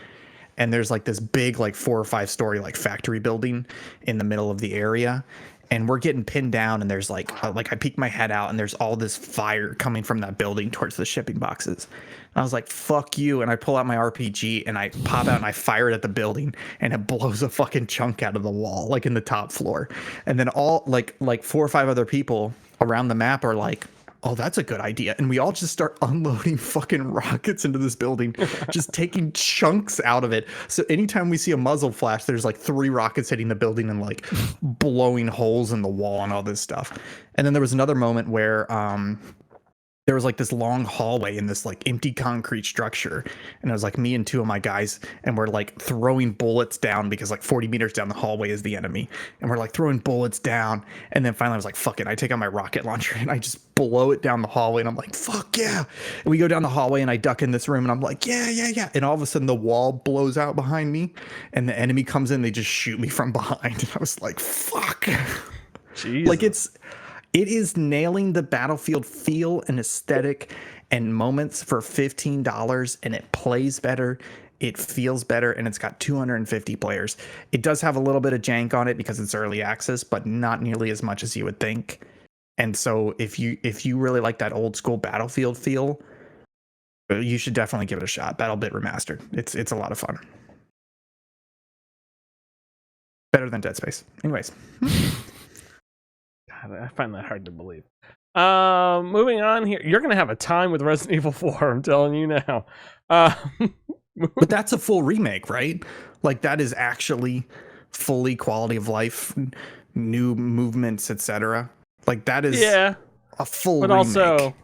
And there's like this big like 4 or 5 story like factory building in the middle of the area, and we're getting pinned down, and there's like I peek my head out and there's all this fire coming from that building towards the shipping boxes. And I was like, fuck you. And I pull out my RPG and I pop out and I fire it at the building, and it blows a fucking chunk out of the wall, like in the top floor. And then all like 4 or 5 other people around the map are like, oh, that's a good idea. And we all just start unloading fucking rockets into this building, just taking chunks out of it. So anytime we see a muzzle flash, there's like 3 rockets hitting the building and like blowing holes in the wall and all this stuff. And then there was another moment where there was like this long hallway in this like empty concrete structure, and it was like me and 2 of my guys, and we're like throwing bullets down because like 40 meters down the hallway is the enemy, and we're like throwing bullets down, and then finally I was like, fuck it, I take out my rocket launcher and I just blow it down the hallway, and I'm like, fuck yeah. And we go down the hallway and I duck in this room and I'm like, yeah, and all of a sudden the wall blows out behind me and the enemy comes in, they just shoot me from behind, and I was like, fuck. Jesus. Like it is nailing the Battlefield feel and aesthetic and moments for $15, and it plays better, it feels better, and it's got 250 players. It does have a little bit of jank on it because it's early access, but not nearly as much as you would think. And so if you really like that old school Battlefield feel, you should definitely give it a shot. BattleBit Remastered. It's a lot of fun. Better than Dead Space. Anyways. God, I find that hard to believe. Moving on here. You're gonna have a time with Resident Evil 4, I'm telling you now. But that's a full remake, right? Like that is actually fully quality of life, new movements, etc. Like that is yeah, a full but remake. also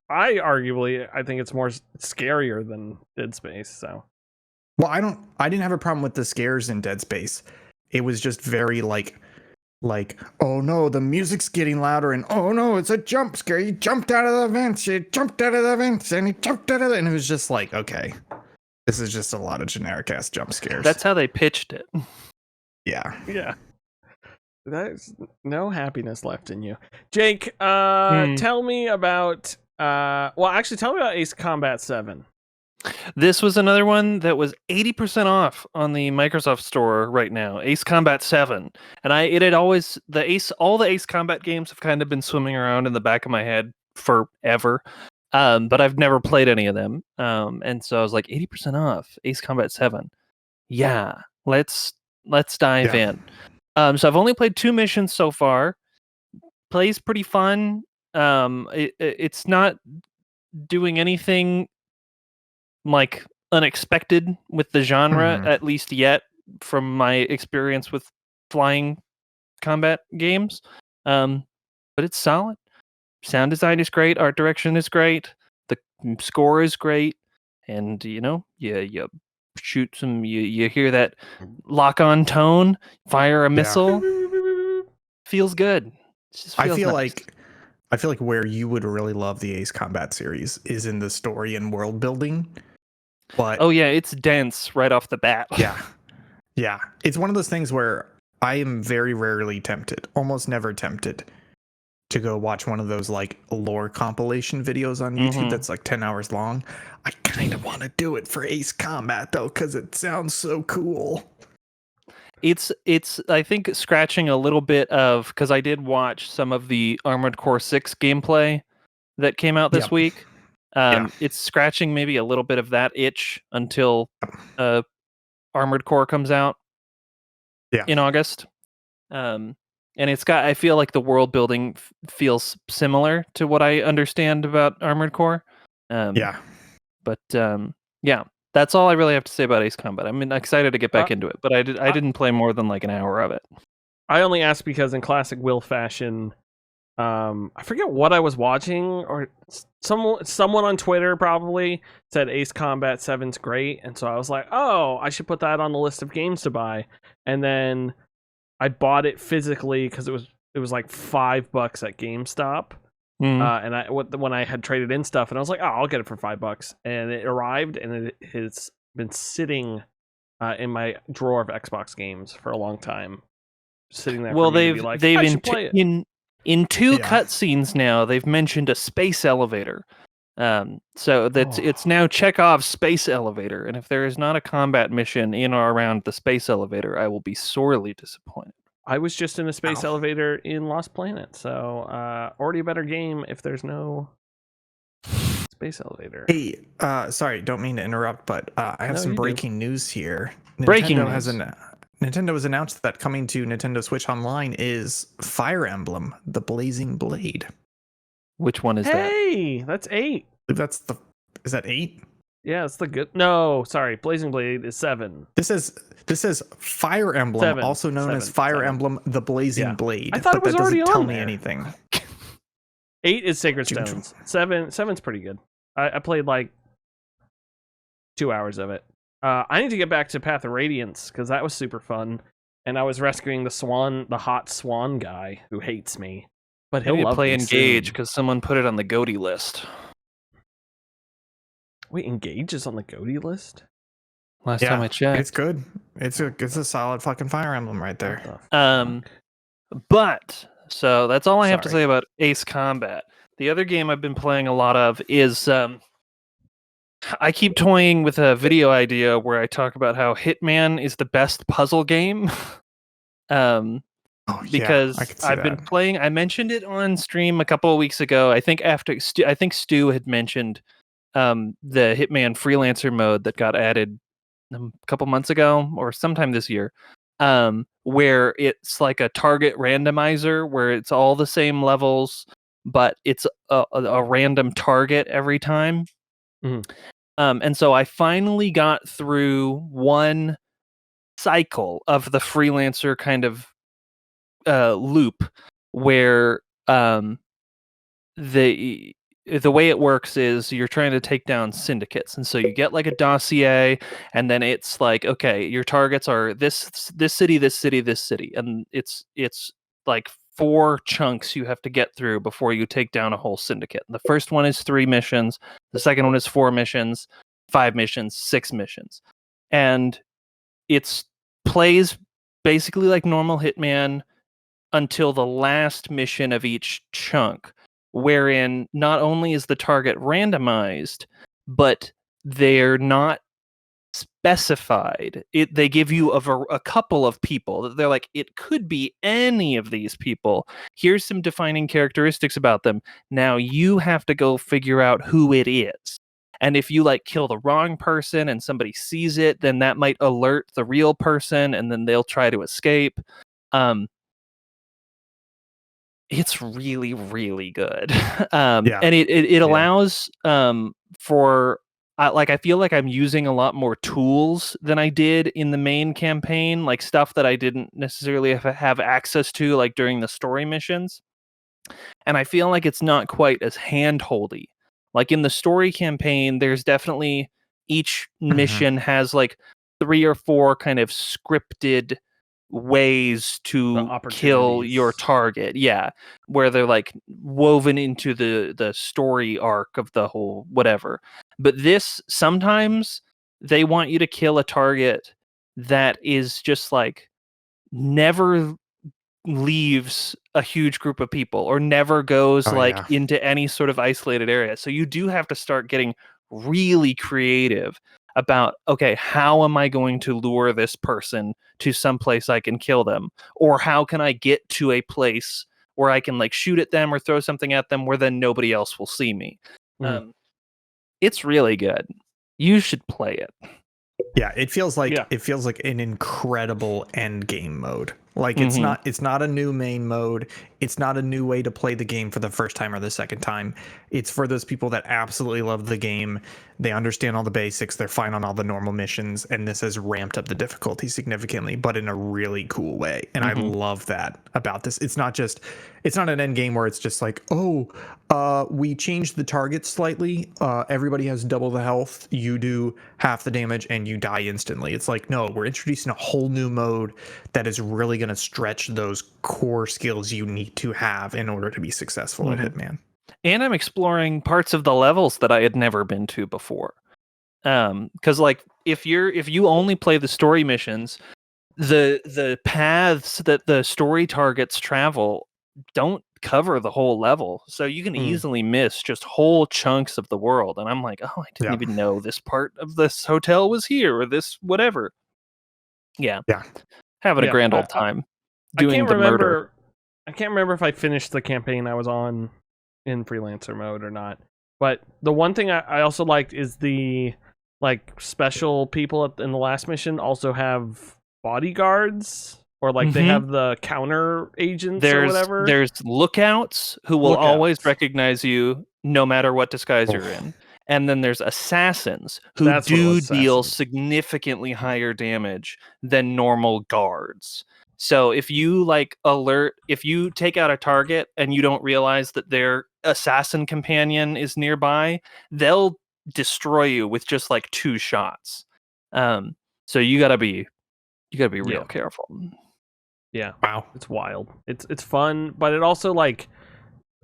I think it's more scarier than Dead Space. So, well, I didn't have a problem with the scares in Dead Space. It was just very like, oh no, the music's getting louder, and oh no, it's a jump scare. He jumped out of the vents. He jumped out of the vents, and he jumped out of the, and it was just like, okay, this is just a lot of generic ass jump scares. That's how they pitched it. yeah. There's no happiness left in you. Jake, tell me about tell me about Ace Combat 7. This was another one that was 80% off on the Microsoft Store right now. Ace Combat 7, and all the Ace Combat games have kind of been swimming around in the back of my head forever, but I've never played any of them. And so I was like, 80% off Ace Combat 7. Yeah, let's dive in. So I've only played 2 missions so far. Plays pretty fun. It's not doing anything like unexpected with the genre, at least yet, from my experience with flying combat games. But it's solid. Sound design is great. Art direction is great. The score is great. And you shoot some. You hear that lock-on tone. Fire a missile. Feels good. I feel like where you would really love the Ace Combat series is in the story and world building. But oh yeah, it's dense right off the bat. Yeah. It's one of those things where I am very rarely tempted, almost never tempted, to go watch one of those like lore compilation videos on YouTube that's like 10 hours long. I kind of want to do it for Ace Combat though, because it sounds so cool. It's I think scratching a little bit of, because I did watch some of the Armored Core 6 gameplay that came out this week. It's scratching maybe a little bit of that itch until Armored Core comes out in August. And I feel like the world building feels similar to what I understand about Armored Core. But that's all I really have to say about Ace Combat. I'm excited to get back into it, but I didn't play more than like an hour of it. I only asked because in classic Will fashion, I forget what I was watching, or someone on Twitter probably said Ace Combat 7's great, and so I was like, oh, I should put that on the list of games to buy. And then I bought it physically because it was like $5 at GameStop. And when I had traded in stuff, and I was like, oh, I'll get it for $5, and it arrived, and it has been sitting in my drawer of Xbox games for a long time, sitting there. Well, for me to be like, they've I should play it. In 2 cutscenes now, they've mentioned a space elevator. So it's now Chekhov's space elevator, and if there is not a combat mission in or around the space elevator, I will be sorely disappointed. I was just in a space elevator in Lost Planet, so already a better game if there's no space elevator. Hey, sorry, don't mean to interrupt, but I have some breaking news here. Nintendo has announced that coming to Nintendo Switch Online is Fire Emblem: The Blazing Blade. Which one is that? Hey, that's 8. That's the. Is that 8? Yeah, it's the good. No, sorry. Blazing Blade is 7. This is Fire Emblem, 7. also known as 7. Fire 7. Emblem: The Blazing Yeah. Blade. I thought it but was that already doesn't tell on me there. anything. 8 is Sacred Stones. 7's pretty good. I played like 2 hours of it. I need to get back to Path of Radiance because that was super fun, and I was rescuing the hot swan guy who hates me, but I he'll need to love play me Engage soon. because someone put it on the Goaty list. Wait, Engage is on the Goaty list? Last time I checked. It's good. It's a solid fucking Fire Emblem right there. What the fuck? But so that's all I have to Sorry. say about Ace Combat. The other game I've been playing a lot of is I keep toying with a video idea where I talk about how Hitman is the best puzzle game. Oh, yeah, Because I can see I've been that. playing. I mentioned it on stream a couple of weeks ago. I think I think Stu had mentioned the Hitman freelancer mode that got added a couple months ago or sometime this year, where it's like a target randomizer where it's all the same levels, but it's a random target every time. Mhm. And so I finally got through one cycle of the freelancer kind of loop where the way it works is you're trying to take down syndicates, and so you get like a dossier, and then it's like, okay, your targets are this city, this city, this city, and it's like 4 chunks you have to get through before you take down a whole syndicate. The first one is 3 missions, the second one is 4 missions, 5 missions, 6 missions, and it's plays basically like normal Hitman until the last mission of each chunk, wherein not only is the target randomized, but they're not specified. They give you a couple of people. They're like, it could be any of these people. Here's some defining characteristics about them. Now you have to go figure out who it is. And if you like kill the wrong person and somebody sees it, then that might alert the real person, and then they'll try to escape. It's really, really good. Yeah. And it allows for like, I feel like I'm using a lot more tools than I did in the main campaign, like stuff that I didn't necessarily have access to like during the story missions. And I feel like it's not quite as handholdy. Like in the story campaign, there's definitely each mission has like 3 or 4 kind of scripted ways to kill your opportunities. target. Yeah, where they're like woven into the story arc of the whole whatever. But this, sometimes they want you to kill a target that is just like never leaves a huge group of people or never goes Oh, like yeah. into any sort of isolated area. So you do have to start getting really creative about, okay, how am I going to lure this person to some place I can kill them? Or how can I get to a place where I can like shoot at them or throw something at them where then nobody else will see me? Mhm. It's really good. You should play it. Yeah, it feels like Yeah. an incredible end game mode. Like Mhm. it's not a new main mode. It's not a new way to play the game for the first time or the second time. It's for those people that absolutely love the game. They understand all the basics. They're fine on all the normal missions, and this has ramped up the difficulty significantly, but in a really cool way. And I love that about this. It's not an end game where it's just like, oh, we changed the target slightly. Everybody has double the health. You do half the damage, and you die instantly. It's like, no, we're introducing a whole new mode that is really going to stretch those core skills you need to have in order to be successful at Hitman. And I'm exploring parts of the levels that I had never been to before. Because like if you only play the story missions, the paths that the story targets travel don't cover the whole level, so you can easily miss just whole chunks of the world. And I'm like, oh, I didn't even know this part of this hotel was here or this whatever. Yeah, having a grand old time doing the murder. I can't remember if I finished the campaign I was on in freelancer mode or not. But the one thing I also liked is the like special people in the last mission also have bodyguards or like they Mhm. have the counter agents or whatever. There's lookouts who will always Lookouts. recognize you no matter what disguise you're in. And then there's assassins who That's what it do was, deal assassins. significantly higher damage than normal guards. So if you if you take out a target and you don't realize that their assassin companion is nearby, they'll destroy you with just like 2 shots. So you gotta be real careful. Yeah, Wow. it's wild. It's fun, but it also like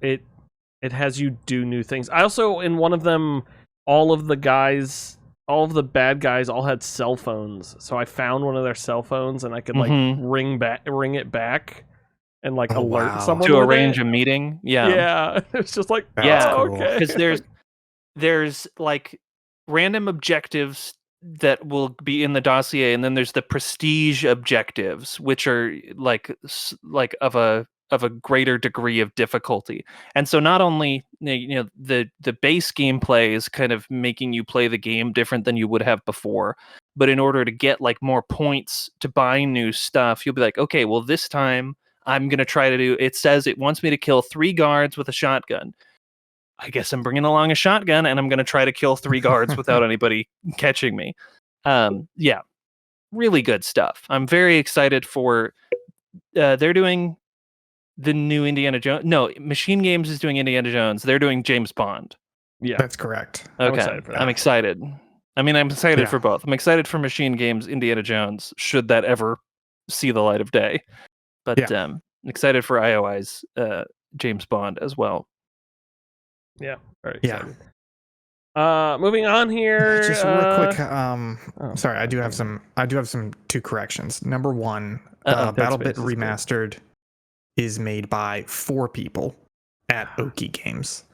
it has you do new things. I also, in one of them, all of the bad guys all had cell phones. So I found one of their cell phones and I could like ring it back and like alert someone to with arrange it. a meeting. Yeah, it's just like, That's oh, cool. okay. Because there's like random objectives that will be in the dossier, and then there's the prestige objectives, which are like of a greater degree of difficulty. And so not only the base gameplay is kind of making you play the game different than you would have before, but in order to get like more points to buy new stuff, you'll be like, okay, well this time I'm going to try to do, it says it wants me to kill 3 guards with a shotgun. I guess I'm bringing along a shotgun and I'm going to try to kill 3 guards without anybody catching me. Yeah, really good stuff. I'm very excited for, they're doing the new Indiana Jones. No, Machine Games is doing Indiana Jones. They're doing James Bond. Yeah, That's correct. Okay, excited for that. I'm excited. I mean, I'm excited Yeah. for both. I'm excited for Machine Games, Indiana Jones, should that ever see the light of day. But excited for IOI's James Bond as well. Yeah, very Yeah. excited. Moving on here. Just real quick. oh, Sorry, I do have some 2 corrections. Number 1, Uh-oh. BattleBit Space is good. Remastered is made by 4 people at Oki Games,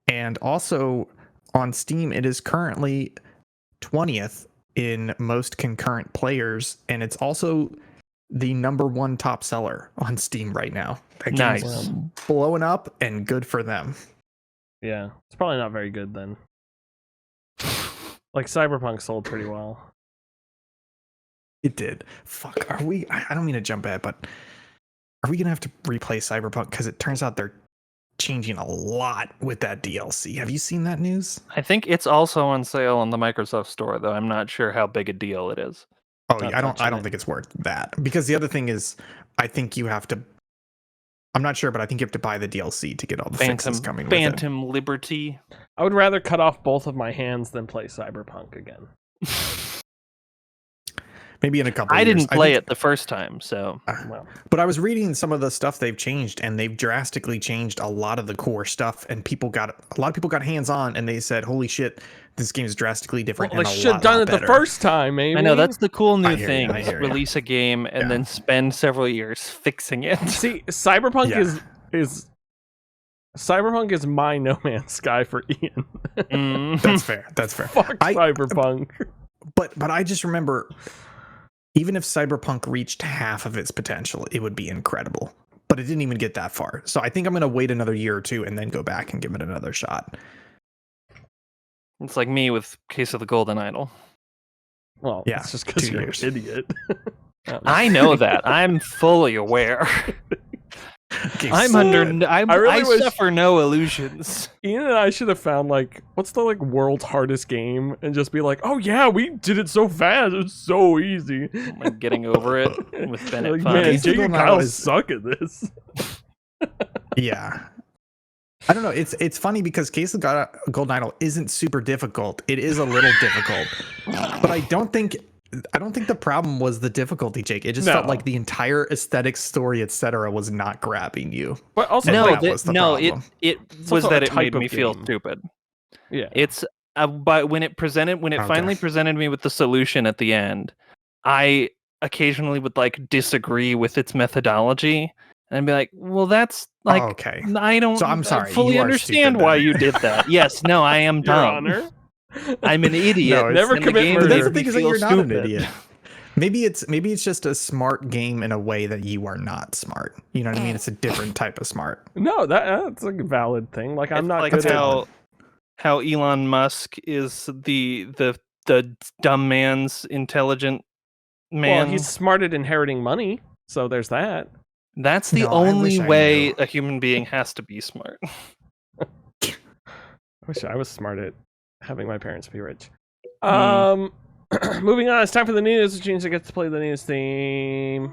and also on Steam it is currently 20th in most concurrent players, and it's also the number 1 top seller on Steam right now. That game's Nice. blowing up, and good for them. Yeah, it's probably not very good then. Like Cyberpunk sold pretty well. It did. Fuck. Are we? I don't mean to jump ahead, but are we gonna have to replay Cyberpunk? Because it turns out they're changing a lot with that DLC. Have you seen that news? I think it's also on sale on the Microsoft Store, though I'm not sure how big a deal it is. Oh, Not yeah, I touching don't it. think it's worth that. Because the other thing is, I think you have to. I'm not sure, but I think you have to buy the DLC to get all the fixes coming with it. Phantom Liberty. I would rather cut off both of my hands than play Cyberpunk again. Maybe in a couple. I years. didn't play think- it the first time, so Well, But I was reading some of the stuff they've changed, and they've drastically changed a lot of the core stuff. And a lot of people got hands on, and they said, "Holy shit, this game is drastically different." they and a should have lot done it better. the first time, maybe. I know that's the cool new I hear thing. you, I is hear you. release a game and then spend several years fixing it. See, Cyberpunk Yeah. is Cyberpunk is my No Man's Sky for Ian. Mm. That's fair. That's fair. Fuck Cyberpunk. But I just remember, even if Cyberpunk reached half of its potential, it would be incredible. But it didn't even get that far. So I think I'm gonna wait another year or 2 and then go back and give it another shot. It's like me with Case of the Golden Idol. Well, Yeah, it's just because 2 you're years. an idiot. I know that. I'm fully aware. I'm I really wish- suffer no illusions. Ian and I should have found like what's the like world's hardest game and just be like, oh yeah, we did it so fast, it's so easy. Like getting over it with Bennett Like, Fun. man, Case of Jake and Golden Kyle Idol is- suck at this. Yeah. I don't know. It's funny because Case of Golden Idol isn't super difficult. It is a little difficult, but I don't think the problem was the difficulty, Jake. It just felt No. like the entire aesthetic, story, etc., was not grabbing you. But also, No, like, that was the it problem. was also that a it type made of me feel game. stupid. yeah, It's but when it finally presented me with the solution at the end, I occasionally would like disagree with its methodology and I'd be like, well, that's like Okay. I don't So I'm sorry, fully you are understand stupid why then. you did that. Yes, no, I am Your dumb. Honor. I'm an idiot. No, it's- Never and the commit game murder. That's made the me thing, is that feel you're not an stupid. idiot. Maybe it's just a smart game in a way that you are not smart. You know what I mean? It's a different type of smart. No, that's like a valid thing. Like I'm It's not like good at how Elon Musk is the dumb man's intelligent man. Well, he's smart at inheriting money, So there's that. That's the No, I only wish I way knew. a human being has to be smart. I wish I was smart at having my parents be rich. Mm. Moving on, it's time for the news, which means I get to play the news theme.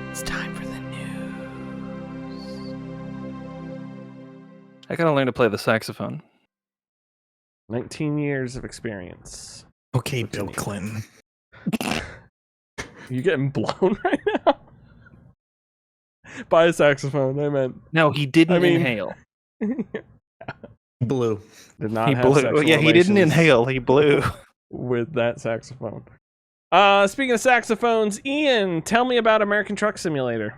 It's time for the news. I gotta learn to play the saxophone. 19 years of experience. Okay, What you Bill need. Clinton. You getting blown right now? By a saxophone, I meant. No, he didn't I mean- inhale. Blue. Did not He have blew. sexual Yeah, he didn't relations inhale. He blew. with that saxophone. Speaking of saxophones, Ian, tell me about American Truck Simulator.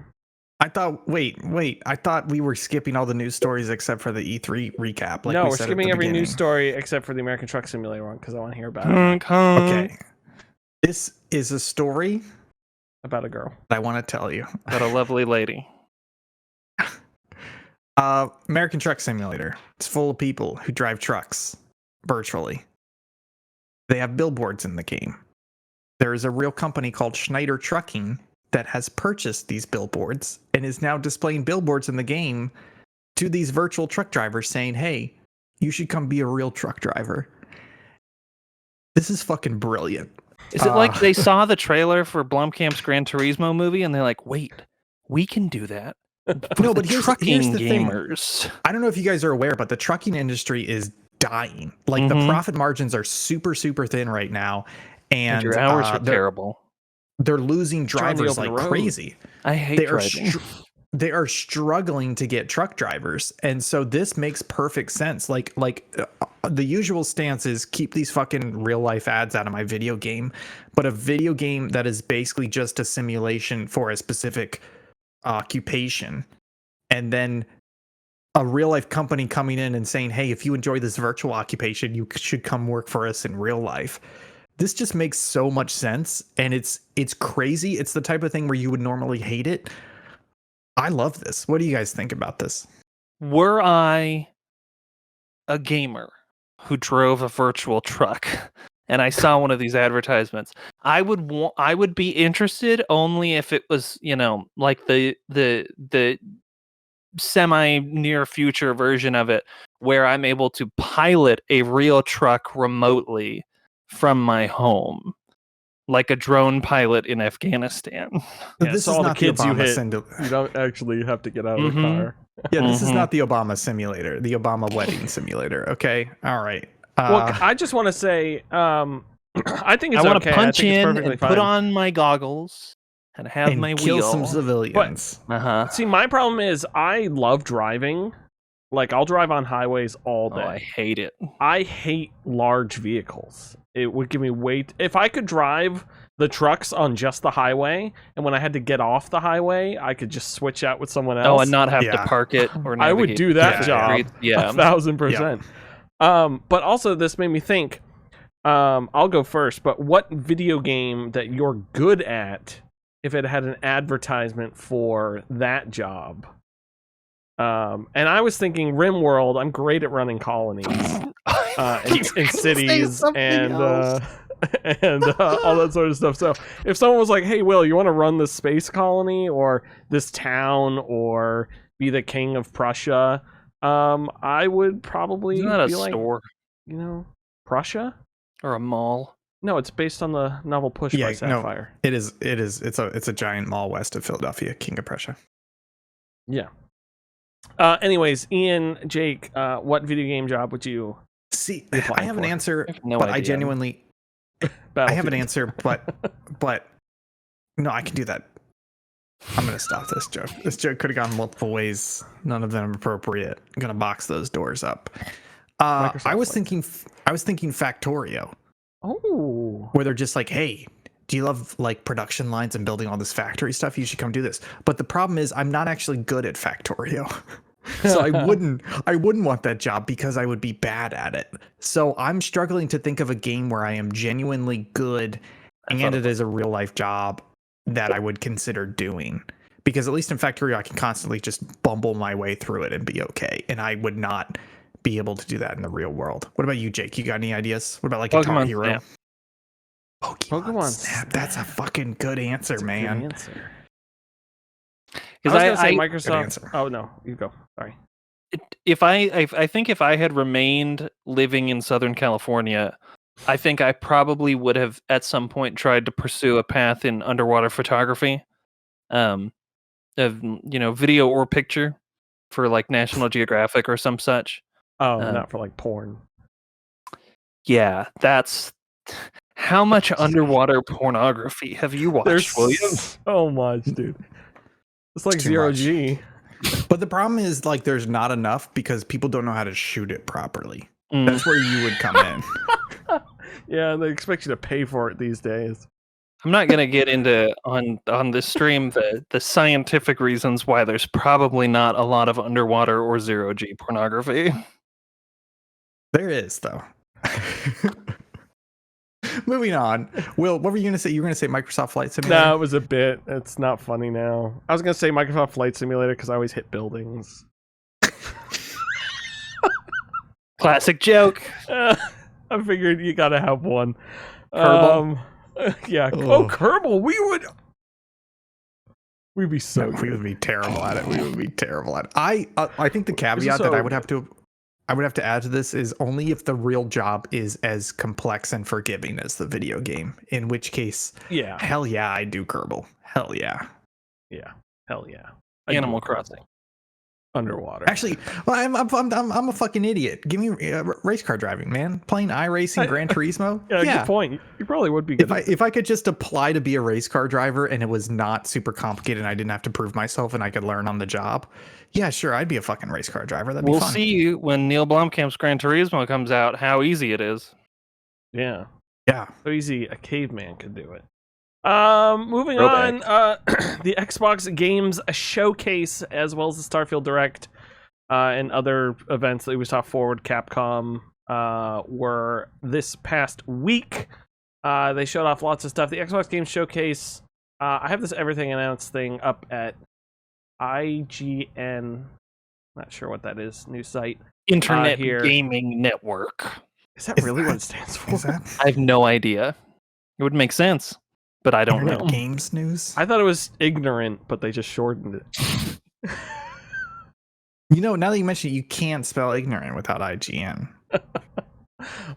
I thought. Wait. I thought we were skipping all the news stories except for the E3 recap. Like No, we we're said at skipping the every beginning. news story except for the American Truck Simulator one because I want to hear about it. Honk, honk. Okay. This is a story About a girl. that I want to tell you. What a lovely lady. American Truck Simulator. It's full of people who drive trucks virtually. They have billboards in the game. There is a real company called Schneider Trucking that has purchased these billboards and is now displaying billboards in the game to these virtual truck drivers saying, hey, you should come be a real truck driver. This is fucking brilliant. Is it like they saw the trailer for Blomkamp's Gran Turismo movie and they're like, wait, we can do that? No, with but the here's trucking the thing. gamers. I don't know if you guys are aware, but the trucking industry is dying. Like the Mhm. profit margins are super, super thin right now. And your hours are they're, terrible. they're losing Trying to drivers open like a road. crazy. I hate They are driving. they are struggling to get truck drivers, and so this makes perfect sense. The usual stance is keep these fucking real life ads out of my video game, but a video game that is basically just a simulation for a specific occupation, and then a real life company coming in and saying, hey, if you enjoy this virtual occupation, you should come work for us in real life. This just makes so much sense, and it's crazy. It's the type of thing where you would normally hate it. I love this. What do you guys think about this? Were I a gamer who drove a virtual truck and I saw one of these advertisements, I would be interested only if it was, like the semi near future version of it where I'm able to pilot a real truck remotely from my home, like a drone pilot in Afghanistan. Yeah, This so is all the not kids you hit, Obama you don't actually have to get out of the Mhm. car. Yeah, this is Mhm. not the Obama simulator, the Obama wedding simulator. Okay, all right. Well, I just want to say, I think it's I want okay. to punch I think it's in perfectly and fine. put on my goggles and have and my kill wheel. some civilians. See, my problem is I love driving. Like, I'll drive on highways all day. Oh, I hate it. I hate large vehicles. It would give me weight. If I could drive the trucks on just the highway, and when I had to get off the highway, I could just switch out with someone else. Oh, and not have Yeah. to park it or I would navigate do that Yeah, job. streets. Yeah. 1,000%. But also, this made me think. I'll go first. But what video game that you're good at, if it had an advertisement for that job? And I was thinking RimWorld. I'm great at running colonies in cities and and all that sort of stuff. So if someone was like, "Hey, Will, you want to run this space colony or this town or be the king of Prussia?" I would probably Isn't that a be store like, Prussia? or a mall? No, it's based on the novel Push by No, Sapphire. it is. It's a giant mall west of Philadelphia, King of Prussia. Yeah. Anyways, Ian, Jake, what video game job would you? See, You're I applying have an for. answer, I have no but I idea. genuinely, I have an Battlefield? answer, but no, I can do that. I'm gonna stop this joke. This joke could have gone multiple ways. None of them appropriate. I'm gonna box those doors up. Microsoft I was Flight. thinking Factorio, Oh, where they're just like, hey, do you love like production lines and building all this factory stuff? You should come do this. But the problem is I'm not actually good at Factorio. So I wouldn't want that job because I would be bad at it. So I'm struggling to think of a game where I am genuinely good and it is a real life job that I would consider doing. Because at least in Factorio I can constantly just bumble my way through it and be okay. And I would not be able to do that in the real world. What about you, Jake? You got any ideas? What about like Guitar Pokemon Hero? Snap. Pokemon Snap. That's a fucking good answer, That's a man. good answer. Because I was gonna say Good Microsoft. answer. Oh no, you go. Sorry. I think if I had remained living in Southern California, I think I probably would have at some point tried to pursue a path in underwater photography, of video or picture for like National Geographic or some such. Oh, Um, not for like porn. Yeah, that's how much underwater pornography have you watched, William? so much, dude. It's like too zero much. G. But the problem is, like, there's not enough because people don't know how to shoot it properly. Mm. That's where you would come in. Yeah, they expect you to pay for it these days. I'm not gonna get into on this stream the scientific reasons why there's probably not a lot of underwater or zero G pornography. There is, though. Moving on. Will, what were you going to say? You were going to say Microsoft Flight Simulator? No, it was a bit. It's not funny now. I was gonna say Microsoft Flight Simulator because I always hit buildings. Classic joke. I figured you gotta have one. Kerbal? Yeah. Ugh. Oh, Kerbal. We'd be so. We would be terrible at it. We would be terrible at it. I think the caveat that I would have to add to this is only if the real job is as complex and forgiving as the video game. In which case, Yeah. hell yeah, I do Kerbal. Hell yeah. Yeah. Hell yeah. Animal Crossing. Underwater. Actually, well, I'm a fucking idiot. Give me race car driving, man. Playing iRacing, Gran Turismo. Yeah, good point. You probably would be good. If I could just apply to be a race car driver and it was not super complicated and I didn't have to prove myself and I could learn on the job, yeah, sure, I'd be a fucking race car driver. That'd be We'll fun. see when Neil Blomkamp's Gran Turismo comes out how easy it is. Yeah. Yeah. So easy a caveman could do it. Moving on, the Xbox Games Showcase as well as the Starfield Direct and other events that Ubisoft Forward, Capcom were this past week. They showed off lots of stuff. The Xbox Games Showcase, I have this everything announced thing up at IGN. Not sure what that is. New site. Internet here. Gaming Network. Is that really what it stands for? Is that I have no idea. It would make sense, but I don't Internet know. Games News? I thought it was ignorant, but they just shortened it. You know, now that you mention it, you can't spell ignorant without IGN.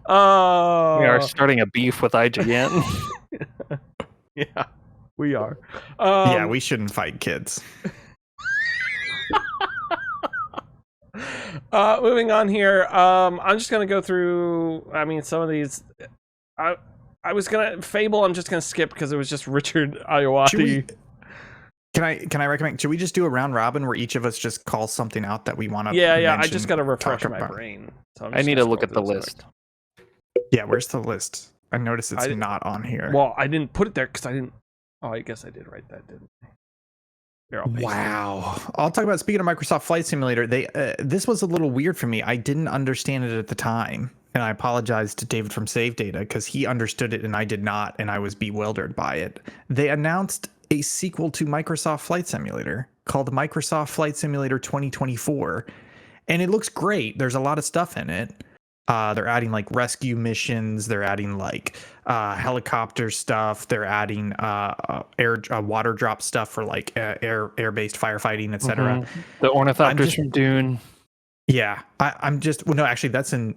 Oh, We are starting a beef with IGN. yeah, we are. Yeah, we shouldn't fight kids. Moving on here. I'm just gonna go through. I mean, some of these. I was gonna Fable. I'm just gonna skip because it was just Richard Iowati. Can I recommend? Should we just do a round robin where each of us just calls something out that we want to? Yeah. I just gotta refresh my brain. So I'm I just need gonna to look scroll at the through this list. Yeah, where's the list? I noticed it's I didn't- not on here. quick. Well, I didn't put it there because I didn't. Oh, I guess I did write that, didn't I? Here, I'll paste it. Wow. I'll talk about, speaking of Microsoft Flight Simulator, this was a little weird for me. I didn't understand it at the time. And I apologize to David from Save Data because he understood it and I did not. And I was bewildered by it. They announced a sequel to Microsoft Flight Simulator called Microsoft Flight Simulator 2024. And it looks great. There's a lot of stuff in it. They're adding like rescue missions. They're adding like helicopter stuff. They're adding water drop stuff for like air-based firefighting, etc. Mhm. The ornithopters from Dune. Yeah, I'm just no. Actually, that's not in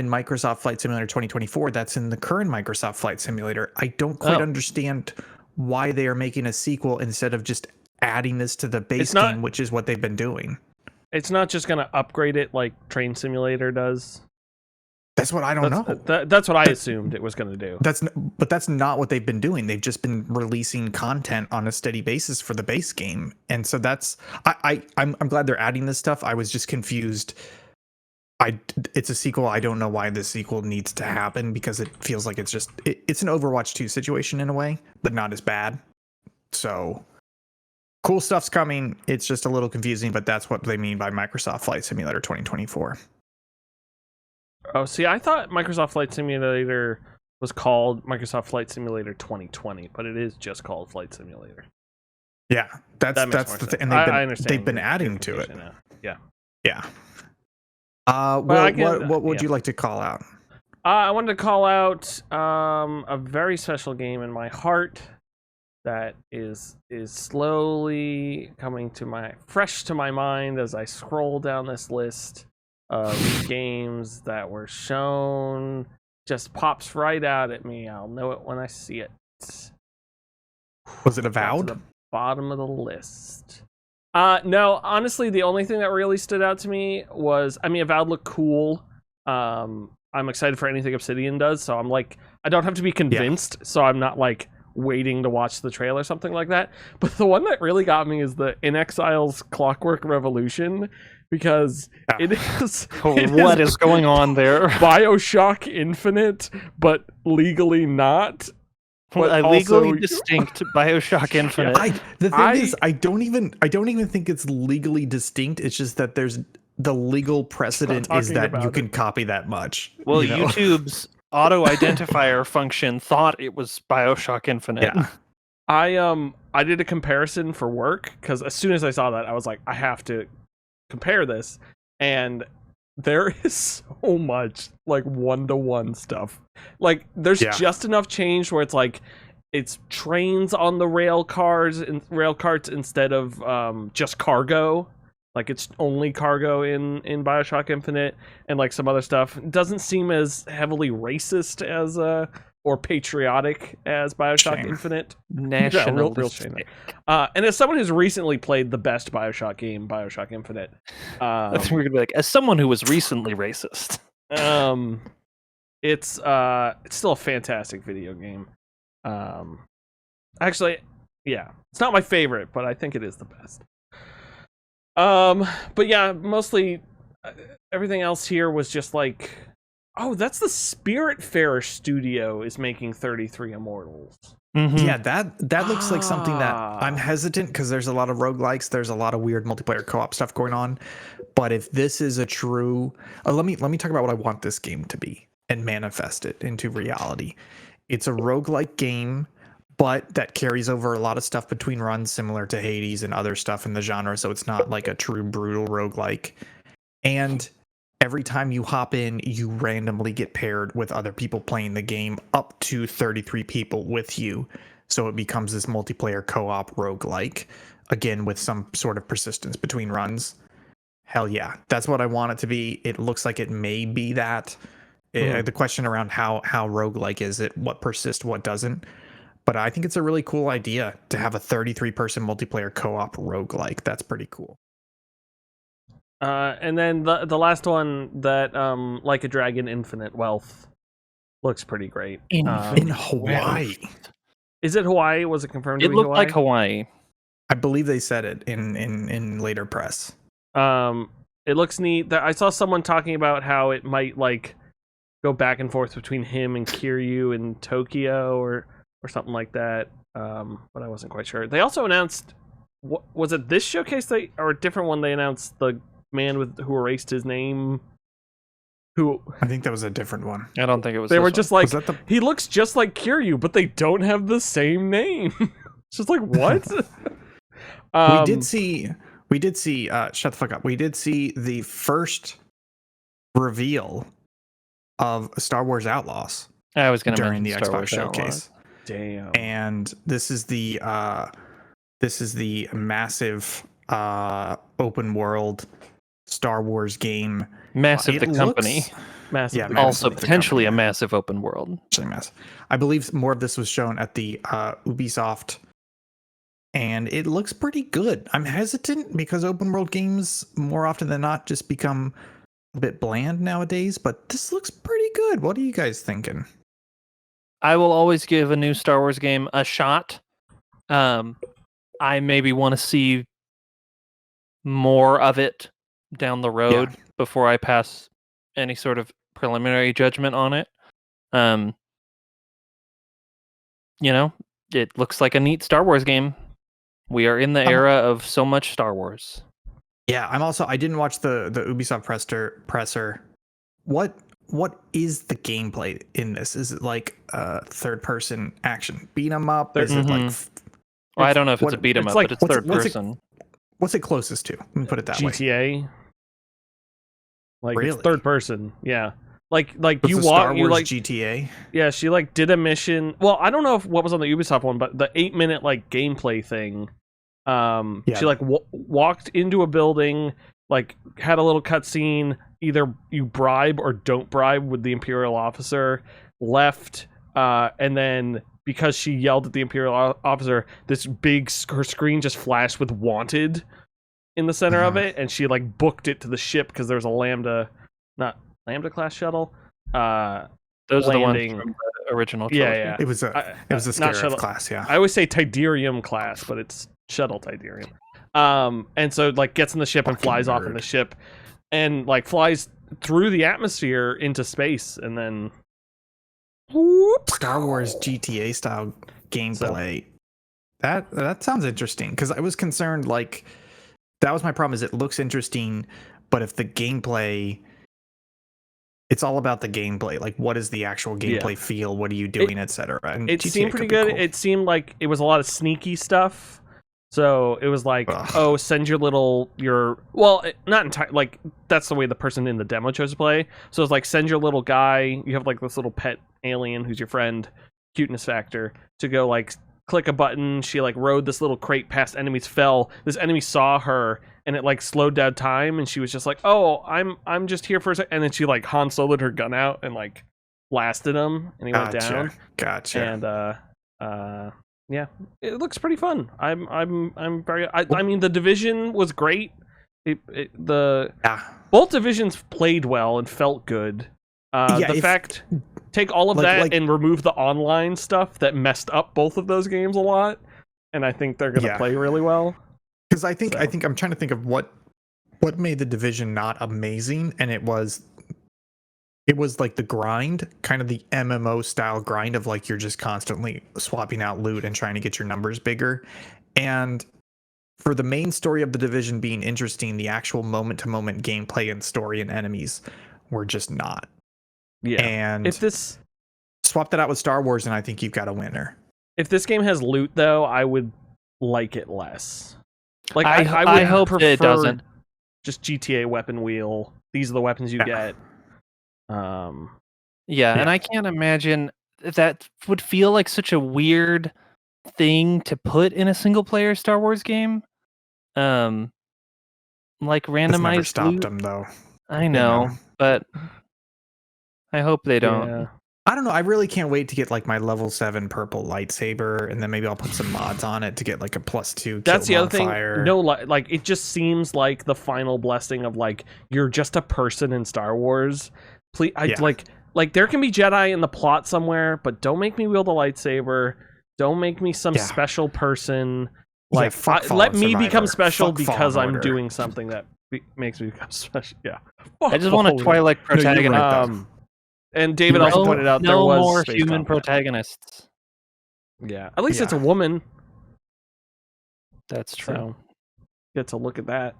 Microsoft Flight Simulator 2024. That's in the current Microsoft Flight Simulator. I don't quite understand why they are making a sequel instead of just adding this to the base game, which is what they've been doing. It's not just gonna upgrade it like Train Simulator does. That's what I don't know. That's what I assumed it was gonna do. But that's not what they've been doing. They've just been releasing content on a steady basis for the base game, and so that's I'm glad they're adding this stuff. I was just confused. It's a sequel. I don't know why this sequel needs to happen because it feels like it's an Overwatch 2 situation in a way, but not as bad. So cool stuff's coming. It's just a little confusing, but that's what they mean by Microsoft Flight Simulator 2024. Oh, see, I thought Microsoft Flight Simulator was called Microsoft Flight Simulator 2020, but it is just called Flight Simulator. Yeah, that's That makes the more thing. sense. And I understand they've been your adding to it. confusion now. Yeah. Yeah. What would yeah. you like to call out? I wanted to call out a very special game in my heart that is slowly coming fresh to my mind as I scroll down this list of games that were shown. Just pops right out at me. I'll know it when I see it. Was it Got to Avowed? the bottom of the list. No, honestly, the only thing that really stood out to me was, I mean, Avowed looked cool. I'm excited for anything Obsidian does, so I'm like, I don't have to be convinced, so I'm not like waiting to watch the trailer or something like that. But the one that really got me is the In Exile's Clockwork Revolution, because it is What is going on there? BioShock Infinite, but legally not. But A legally also- distinct BioShock Infinite. The thing is, I don't even think it's legally distinct. It's just that there's the legal precedent is talking that you about can it. copy that much. Well, you know? YouTube's auto identifier function thought it was BioShock Infinite. Yeah. I did a comparison for work because as soon as I saw that, I was like, I have to compare this, and there is so much like 1-to-1 stuff. Like there's just enough change where it's like it's trains on the rail carts instead of just cargo. Like it's only cargo in BioShock Infinite, and like some other stuff. It doesn't seem as heavily racist as or patriotic as BioShock Shame. Infinite. National. Real shame. And as someone who's recently played the best BioShock game, BioShock Infinite, That's we're gonna be like, as someone who was recently racist. it's still a fantastic video game. Actually, yeah, it's not my favorite, but I think it is the best. But yeah, mostly everything else here was just like, oh, that's the Spiritfarer studio is making 33 Immortals. Mhm. Yeah, that looks like something that I'm hesitant because there's a lot of roguelikes, there's a lot of weird multiplayer co-op stuff going on. But if this is a true, let me talk about what I want this game to be and manifest it into reality. It's a roguelike game, but that carries over a lot of stuff between runs, similar to Hades and other stuff in the genre. So it's not like a true brutal roguelike. And every time you hop in, you randomly get paired with other people playing the game, up to 33 people with you. So it becomes this multiplayer co-op roguelike, again, with some sort of persistence between runs. Hell yeah, that's what I want it to be. It looks like it may be that. The question around how roguelike is it, what persists, what doesn't. But I think it's a really cool idea to have a 33-person multiplayer co-op roguelike. That's pretty cool. And then the last one, that Like a Dragon Infinite Wealth, looks pretty great. In Hawaii. Is it Hawaii? Was it confirmed to It be looked Hawaii? like Hawaii. I believe they said it in later press. It looks neat. I saw someone talking about how it might like go back and forth between him and Kiryu in Tokyo or something like that. But I wasn't quite sure. They also announced, was it this showcase or a different one? They announced the man who erased his name. I think that was a different one. I don't think it was. They this were one. just like, Was that he looks just like Kiryu, but they don't have the same name. It's just like, what? We did see shut the fuck up. We did see the first reveal of Star Wars Outlaws I was going to during the mention Star Xbox Wars showcase. Damn. And this is the massive open world Star Wars game. Massive It the company. looks- Massive. Yeah, Also Massive the potentially company. a massive open world. Actually massive. I believe more of this was shown at the Ubisoft, and it looks pretty good. I'm hesitant because open world games more often than not just become a bit bland nowadays, but this looks pretty good. What are you guys thinking? I will always give a new Star Wars game a shot. I maybe want to see more of it down the road before I pass any sort of preliminary judgment on it. It looks like a neat Star Wars game. We are in the era of so much Star Wars. Yeah, I didn't watch the Ubisoft presser. What is the gameplay in this? Is it like third person action beat 'em up? Is it like Well, I don't know if it's a what- beat 'em it's up, like- but it's what's it- third what's it- person. what's it closest to? Let me put it that way. GTA. Like Really? it's third person. Yeah. Like Was you the Star walk, Wars you like GTA. yeah, she like did a mission. Well, I don't know if what was on the Ubisoft one, but the 8-minute like gameplay thing. She like walked into a building, like had a little cutscene. Either you bribe or don't bribe with the Imperial officer. Left, and then because she yelled at the Imperial officer, this big her screen just flashed with "wanted" in the center of it, and she like booked it to the ship because there's a not Lambda class shuttle. Those are the ones landing. from the original trilogy. Yeah. It was a not Scarab shuttle class, yeah. I always say Tidarium class, but it's shuttle Tidarium. And so like gets in the ship and Fucking flies off in nerd. the ship, and like flies through the atmosphere into space, and then Star Wars GTA style gameplay. That sounds interesting, because I was concerned, like, that was my problem, is it looks interesting, but if the gameplay, it's all about the gameplay, like what is the actual gameplay feel, what are you doing, etc. And it GTA seemed pretty could be good. cool. It seemed like it was a lot of sneaky stuff. So it was like, oh, send not entirely, like, that's the way the person in the demo chose to play. So it's like, send your little guy, you have like this little pet alien who's your friend, cuteness factor, to go like click a button. She like rode this little crate past enemies, fell. This enemy saw her, and it like slowed down time, and she was just like, oh, I'm just here for a second. And then she like Han Solo'd her gun out and like blasted him, and he went down. Gotcha. And yeah, it looks pretty fun. I'm very. I mean, the Division was great. Both Divisions played well and felt good. Take all of that and remove the online stuff that messed up both of those games a lot, and I think they're gonna play really well. Because I think I'm trying to think of what made the Division not amazing, and it was like the grind, kind of the MMO style grind of like you're just constantly swapping out loot and trying to get your numbers bigger. And for the main story of the Division being interesting, the actual moment to moment gameplay and story and enemies were just not. Yeah. And if this swap that out with Star Wars, and I think you've got a winner. If this game has loot, though, I would like it less. Like I hope that it doesn't. Just GTA weapon wheel. These are the weapons you get. And I can't imagine that would feel like such a weird thing to put in a single player Star Wars game. Like randomized never stopped loot. them though. I know, but I hope they don't. Yeah. I don't know. I really can't wait to get like my level 7 purple lightsaber, and then maybe I'll put some mods on it to get like a +2. That's the other fire. thing. No, like it just seems like the final blessing of like you're just a person in Star Wars. Please, like there can be Jedi in the plot somewhere, but don't make me wield a lightsaber. Don't make me some special person. Like let me become special because I'm doing something that makes me become special. Yeah. I just want a Twilight protagonist. And David also pointed out there was more space human combat. protagonists. Yeah, at least it's a woman. That's true. So, get to look at that.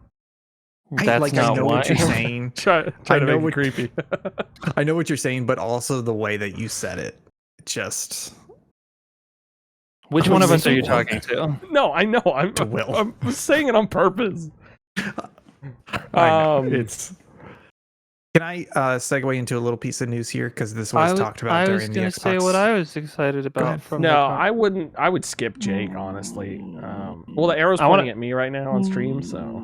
That's not I know why. what you're saying. try to make it creepy. I know what you're saying, but also the way that you said it, just. Which one of us are you talking to? No, I know. I'm saying it on purpose. It's. Can I segue into a little piece of news here, because this was talked about during the Xbox? I was going to say what I was excited about. I wouldn't. I would skip Jake, honestly. Well, the arrow's pointing at me right now on stream, so.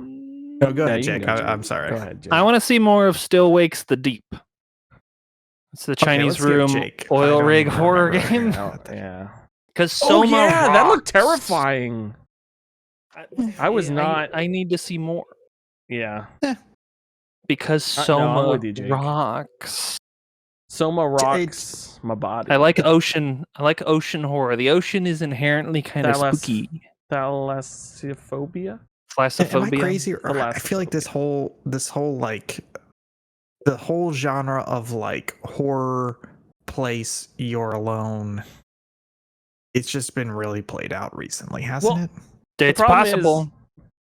No, go ahead, Jake. I'm sorry. Go ahead, Jake. I want to see more of Still Wakes the Deep. It's the Chinese room oil rig horror game. Yeah. Because Soma rocks. That looked terrifying. I was not. I need to see more. Yeah. Because Soma rocks. Soma rocks my body. I like ocean horror. The ocean is inherently kind of spooky. Thalassophobia? Am I crazy? Or I feel like this whole like the whole genre of like horror place you're alone. It's just been really played out recently, hasn't it? It's possible.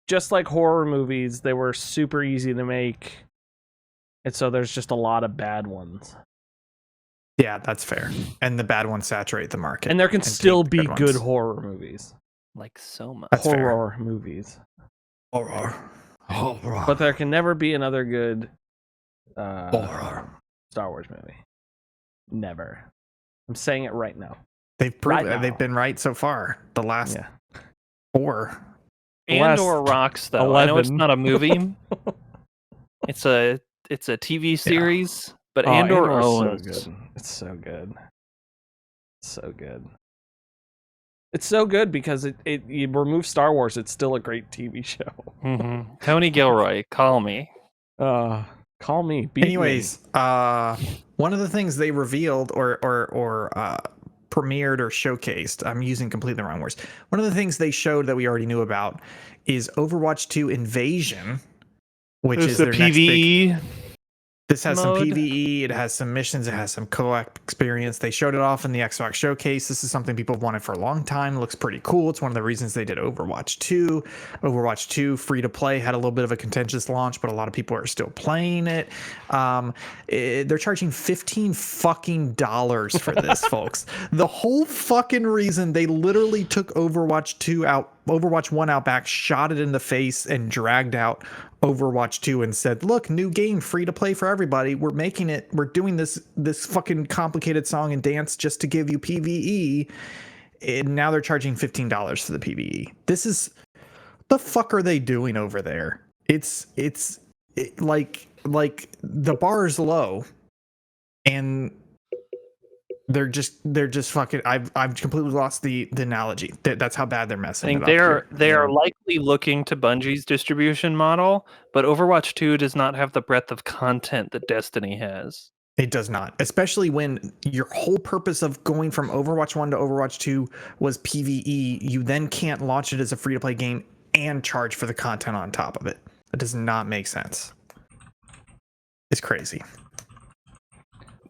Just like horror movies, they were super easy to make, and so there's just a lot of bad ones. Yeah, that's fair. And the bad ones saturate the market. And there can still be good horror movies. Like Soma. That's horror movies. Horror. But there can never be another good horror. Star Wars movie. Never. I'm saying it right now. They've proven Right now. they've been right so far. The last Yeah. 4. Andor rocks though. I know it's 11. not a movie. it's a TV series, but Oh, Andor Andor's so owns. good. It's so good. So good. It's so good because it you remove Star Wars, it's still a great TV show. Mm-hmm. Tony Gilroy, call me. Call me. Beat Anyways, one of the things they revealed or premiered or showcased, I'm using completely the wrong words. One of the things they showed that we already knew about is Overwatch 2 Invasion, which There's is the their next big. PvE. This has mode. some PvE, it has some missions, it has some co-op experience. They showed it off in the Xbox showcase. This is something people have wanted for a long time. It looks pretty cool. It's one of the reasons they did Overwatch 2. Overwatch 2 free to play had a little bit of a contentious launch, but a lot of people are still playing it. They're charging $15 fucking for this, folks. The whole fucking reason they literally took Overwatch 1 out back, shot it in the face, and dragged out Overwatch 2 and said, look, new game, free to play for everybody. We're doing this fucking complicated song and dance just to give you PvE. And now they're charging $15 for the PvE. This is, the fuck are they doing over there? It's like the bar is low and they're just fucking. I've completely lost the analogy. That's how bad they're messing. I think they are likely looking to Bungie's distribution model, but Overwatch 2 does not have the breadth of content that Destiny has. It does not, especially when your whole purpose of going from Overwatch 1 to Overwatch 2 was PvE. You then can't launch it as a free-to-play game and charge for the content on top of it. That does not make sense. It's crazy.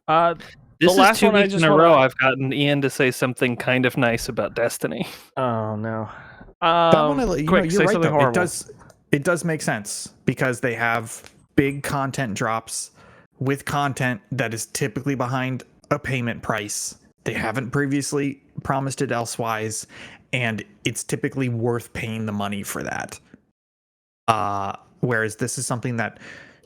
This last is 2 one I weeks just in a wanna- row I've gotten Ian to say something kind of nice about Destiny. Oh no. That one, Quick, you're say right something though. horrible. It does make sense because they have big content drops with content that is typically behind a payment price. They haven't previously promised it elsewise, and it's typically worth paying the money for that. Whereas this is something that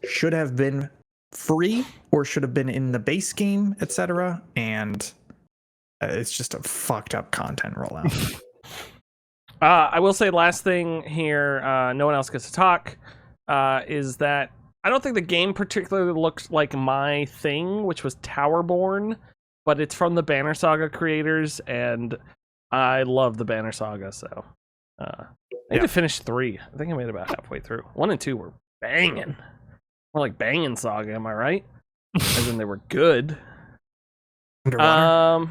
should have been free or should have been in the base game, etc. And it's just a fucked up content rollout. I will say last thing here, no one else gets to talk, is that I don't think the game particularly looks like my thing, which was Towerborn, but it's from the Banner Saga creators, and I love the Banner Saga, so I need to finish 3. I think I made it about halfway through. 1 and 2 were banging. More like banging Saga, am I right? As in they were good. Underwater.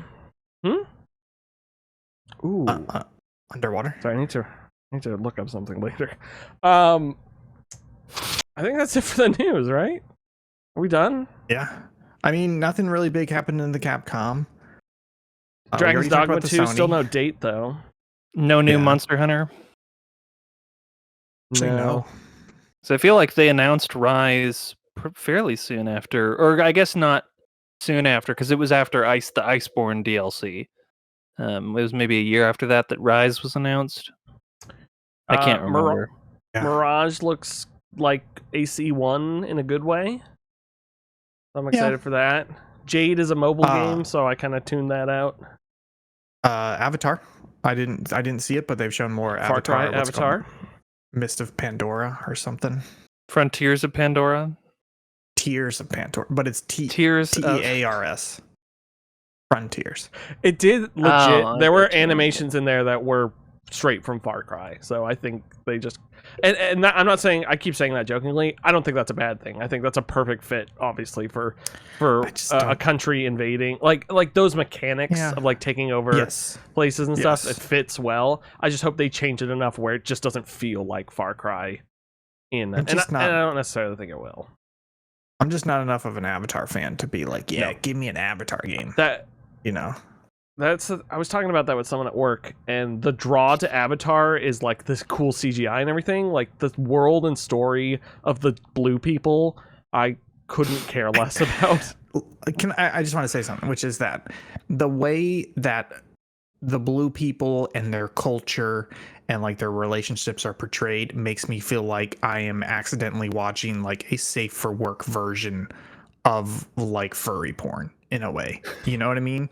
Ooh. Underwater. Sorry, I need to look up something later. I think that's it for the news, right? Are we done? Yeah. I mean, nothing really big happened in the Capcom. Dragon's we already talked Dogma about the 2, still Sony. no date though. No new Yeah. Monster Hunter. Actually, no. So I feel like they announced Rise fairly soon after, or I guess not soon after, because it was after the Iceborne DLC. It was maybe a year after that Rise was announced. I can't remember. Yeah. Mirage looks like AC1 in a good way. I'm excited for that. Jade is a mobile game, so I kind of tuned that out. Avatar. I didn't see it, but they've shown more Far Cry Avatar. Avatar. Mist of Pandora or something. Frontiers of Pandora. Tears of Pandora, but it's Tears of Tears. Frontiers. It did legit. Oh, There were okay. animations in there that were straight from Far Cry, so I think they just and that, I'm not saying, I keep saying that jokingly. I don't think that's a bad thing. I think that's a perfect fit, obviously, for a country invading, like those mechanics of like taking over places and stuff. It fits well. I just hope they change it enough where it just doesn't feel like Far Cry in that. And I don't necessarily think it will. I'm just not enough of an Avatar fan to be like, give me an Avatar game. That, you know. I was talking about that with someone at work, and the draw to Avatar is like this cool CGI and everything. Like the world and story of the blue people, I couldn't care less about. I just want to say something, which is that the way that the blue people and their culture and like their relationships are portrayed makes me feel like I am accidentally watching like a safe for work version of like furry porn in a way. You know what I mean?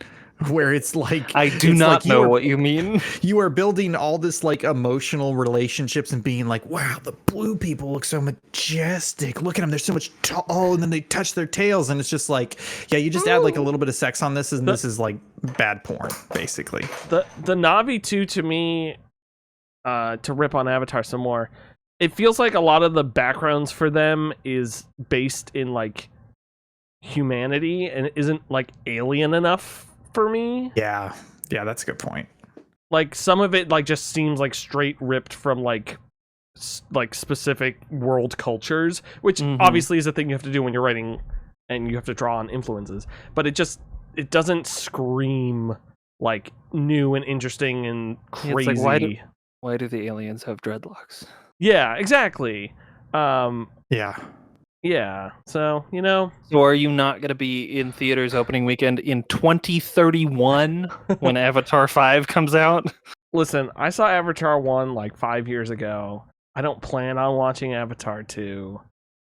Where it's like I do it's not like know what you mean. you are building all this like emotional relationships and being like, wow, the blue people look so majestic. Look at them, they're so much oh, and then they touch their tails, and it's just like, yeah, you just add like a little bit of sex on this, and this is like bad porn, basically. The Na'vi too, to me, to rip on Avatar some more, it feels like a lot of the backgrounds for them is based in like humanity and isn't like alien enough for me. Yeah, that's a good point. Like some of it like just seems like straight ripped from like specific world cultures, which obviously is a thing you have to do when you're writing and you have to draw on influences, but it doesn't scream like new and interesting and crazy. It's like, why do the aliens have dreadlocks? Yeah, exactly. Yeah. So, you know. So are you not going to be in theaters opening weekend in 2031 when Avatar 5 comes out? Listen, I saw Avatar 1 like 5 years ago. I don't plan on watching Avatar 2.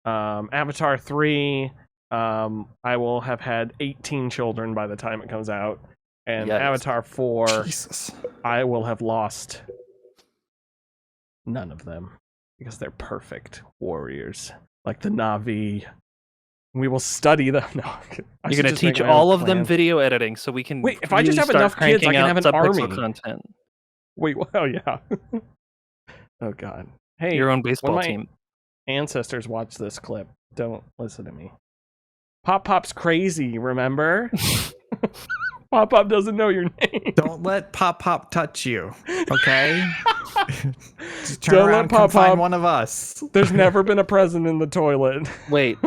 Avatar 3, I will have had 18 children by the time it comes out. And Yikes. Avatar 4, Jesus. I will have lost none of them because they're perfect warriors. Like the Na'vi. We will study them. No, you're going to teach all of them video editing so we can. Wait, if I just have enough kids, I can have an army. Content. Wait, well, yeah. Oh, God. Hey, your own baseball when my team. ancestors watch this clip, don't listen to me. Pop's crazy, remember? Pop doesn't know your name. Don't let Pop touch you, okay? Just turn Don't around let and come Pop. find one of us. There's never been a present in the toilet. Wait,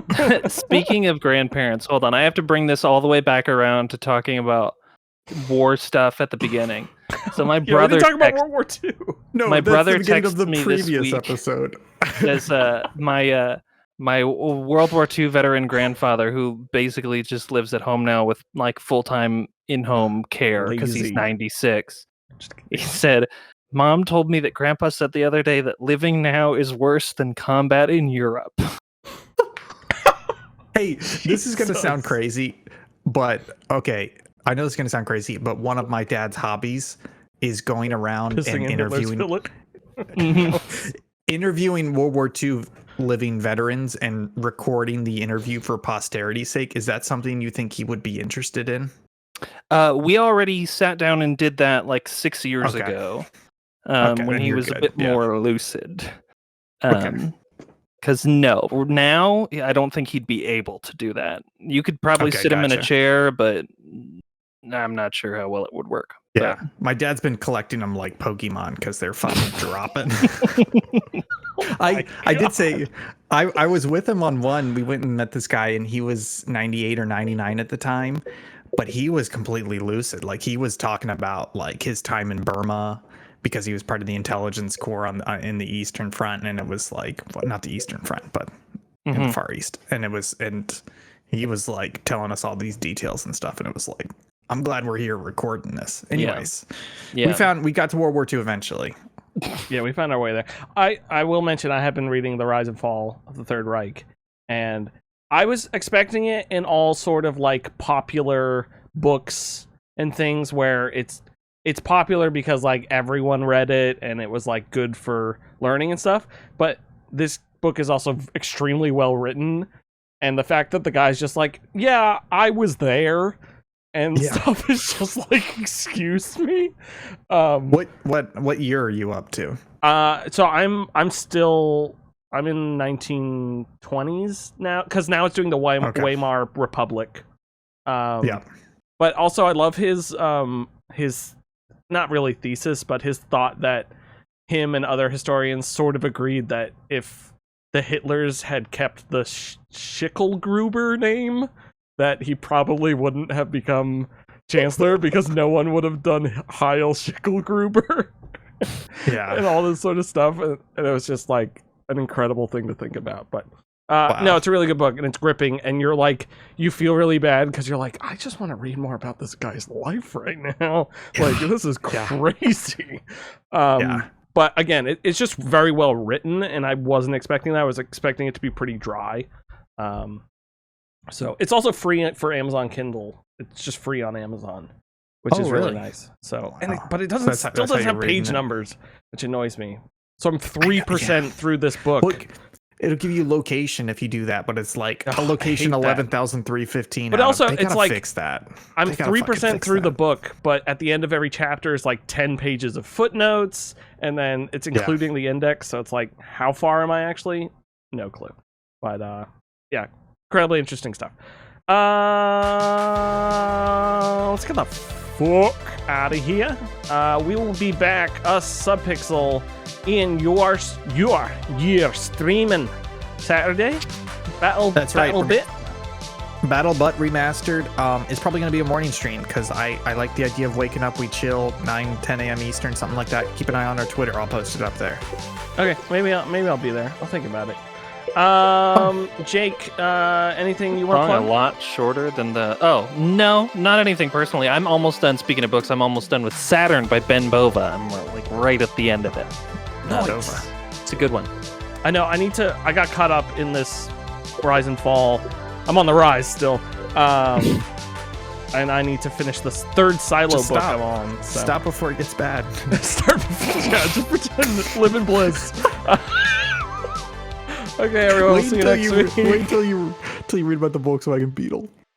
speaking of grandparents, hold on. I have to bring this all the way back around to talking about war stuff at the my brother talking about World War II. No, my that's brother the beginning of texted the me this previous week. episode. Says my World War II veteran grandfather, who basically just lives at home now with like full-time in-home care because he's Lazy. 96. He said, Mom told me that Grandpa said the other day that living now is worse than combat in Europe. Hey, this is going to sound crazy, but okay. I know this is going to sound crazy, but one of my dad's hobbies is going around Pissing and in Hitler's interviewing World War II living veterans and recording the interview for posterity's sake. Is that something you think he would be interested in? We already sat down and did that like 6 years ago, when he was a bit more lucid. Because now I don't think he'd be able to do that. You could probably sit him in a chair, but I'm not sure how well it would work. Yeah, my dad's been collecting them like Pokemon because they're fucking dropping. I did say I was with him on one. We went and met this guy, and he was 98 or 99 at the time, but he was completely lucid. Like he was talking about like his time in Burma because he was part of the intelligence corps in the Eastern Front, and it was like not the Eastern Front, but in the Far East, and he was like telling us all these details and stuff, and it was like, I'm glad we're here recording this. Anyways, we got to World War II eventually. Yeah, we found our way there. I will mention I have been reading The Rise and Fall of the Third Reich, and I was expecting it in all sort of like popular books and things where it's popular because like everyone read it and it was like good for learning and stuff. But this book is also extremely well written, and the fact that the guy's just like, yeah, I was there. And stuff is just like, excuse me. What year are you up to? So I'm in 1920s now, because now it's doing the Weimar Republic. But also I love his not really thesis, but his thought that him and other historians sort of agreed that if the Hitlers had kept the Schicklgruber name, that he probably wouldn't have become chancellor because no one would have done Heil Schicklgruber. And all this sort of stuff. And it was just like an incredible thing to think about. But no, it's a really good book, and it's gripping, and you're like, you feel really bad because you're like, I just want to read more about this guy's life right now. Like, this is crazy. But again, it's just very well written, and I wasn't expecting that. I was expecting it to be pretty dry. So it's also free for Amazon Kindle. It's just free on Amazon, which is really nice. So, but it doesn't still doesn't have page numbers, which annoys me. So I'm 3% through this book. Look, it'll give you location if you do that, but it's like a location 11,315. But also, it's like fix that. I'm 3% through the book, but at the end of every chapter is like 10 pages of footnotes, and then it's including the index. So it's like, how far am I actually? No clue. But yeah, incredibly interesting stuff. Let's get the fuck out of here. We will be back, us Subpixel, in your streaming Saturday. That's right. Bit. Battle Butt Remastered is probably going to be a morning stream because I like the idea of waking up. We chill 9-10 a.m. Eastern, something like that. Keep an eye on our Twitter. I'll post it up there. Okay, maybe I'll be there. I'll think about it. Jake, anything you want to plug? A lot shorter than the... Oh, no, not anything personally. I'm almost done. Speaking of books, I'm almost done with Saturn by Ben Bova. I'm like right at the end of it. Nice. It's a good one. I know. I got caught up in this Rise and Fall. I'm on the rise still. And I need to finish this third Silo book I'm on. So. Stop before it gets bad. Start before... Yeah, just pretend. Live in bliss. Okay, everyone. See you next week. Wait till you read about the Volkswagen Beetle.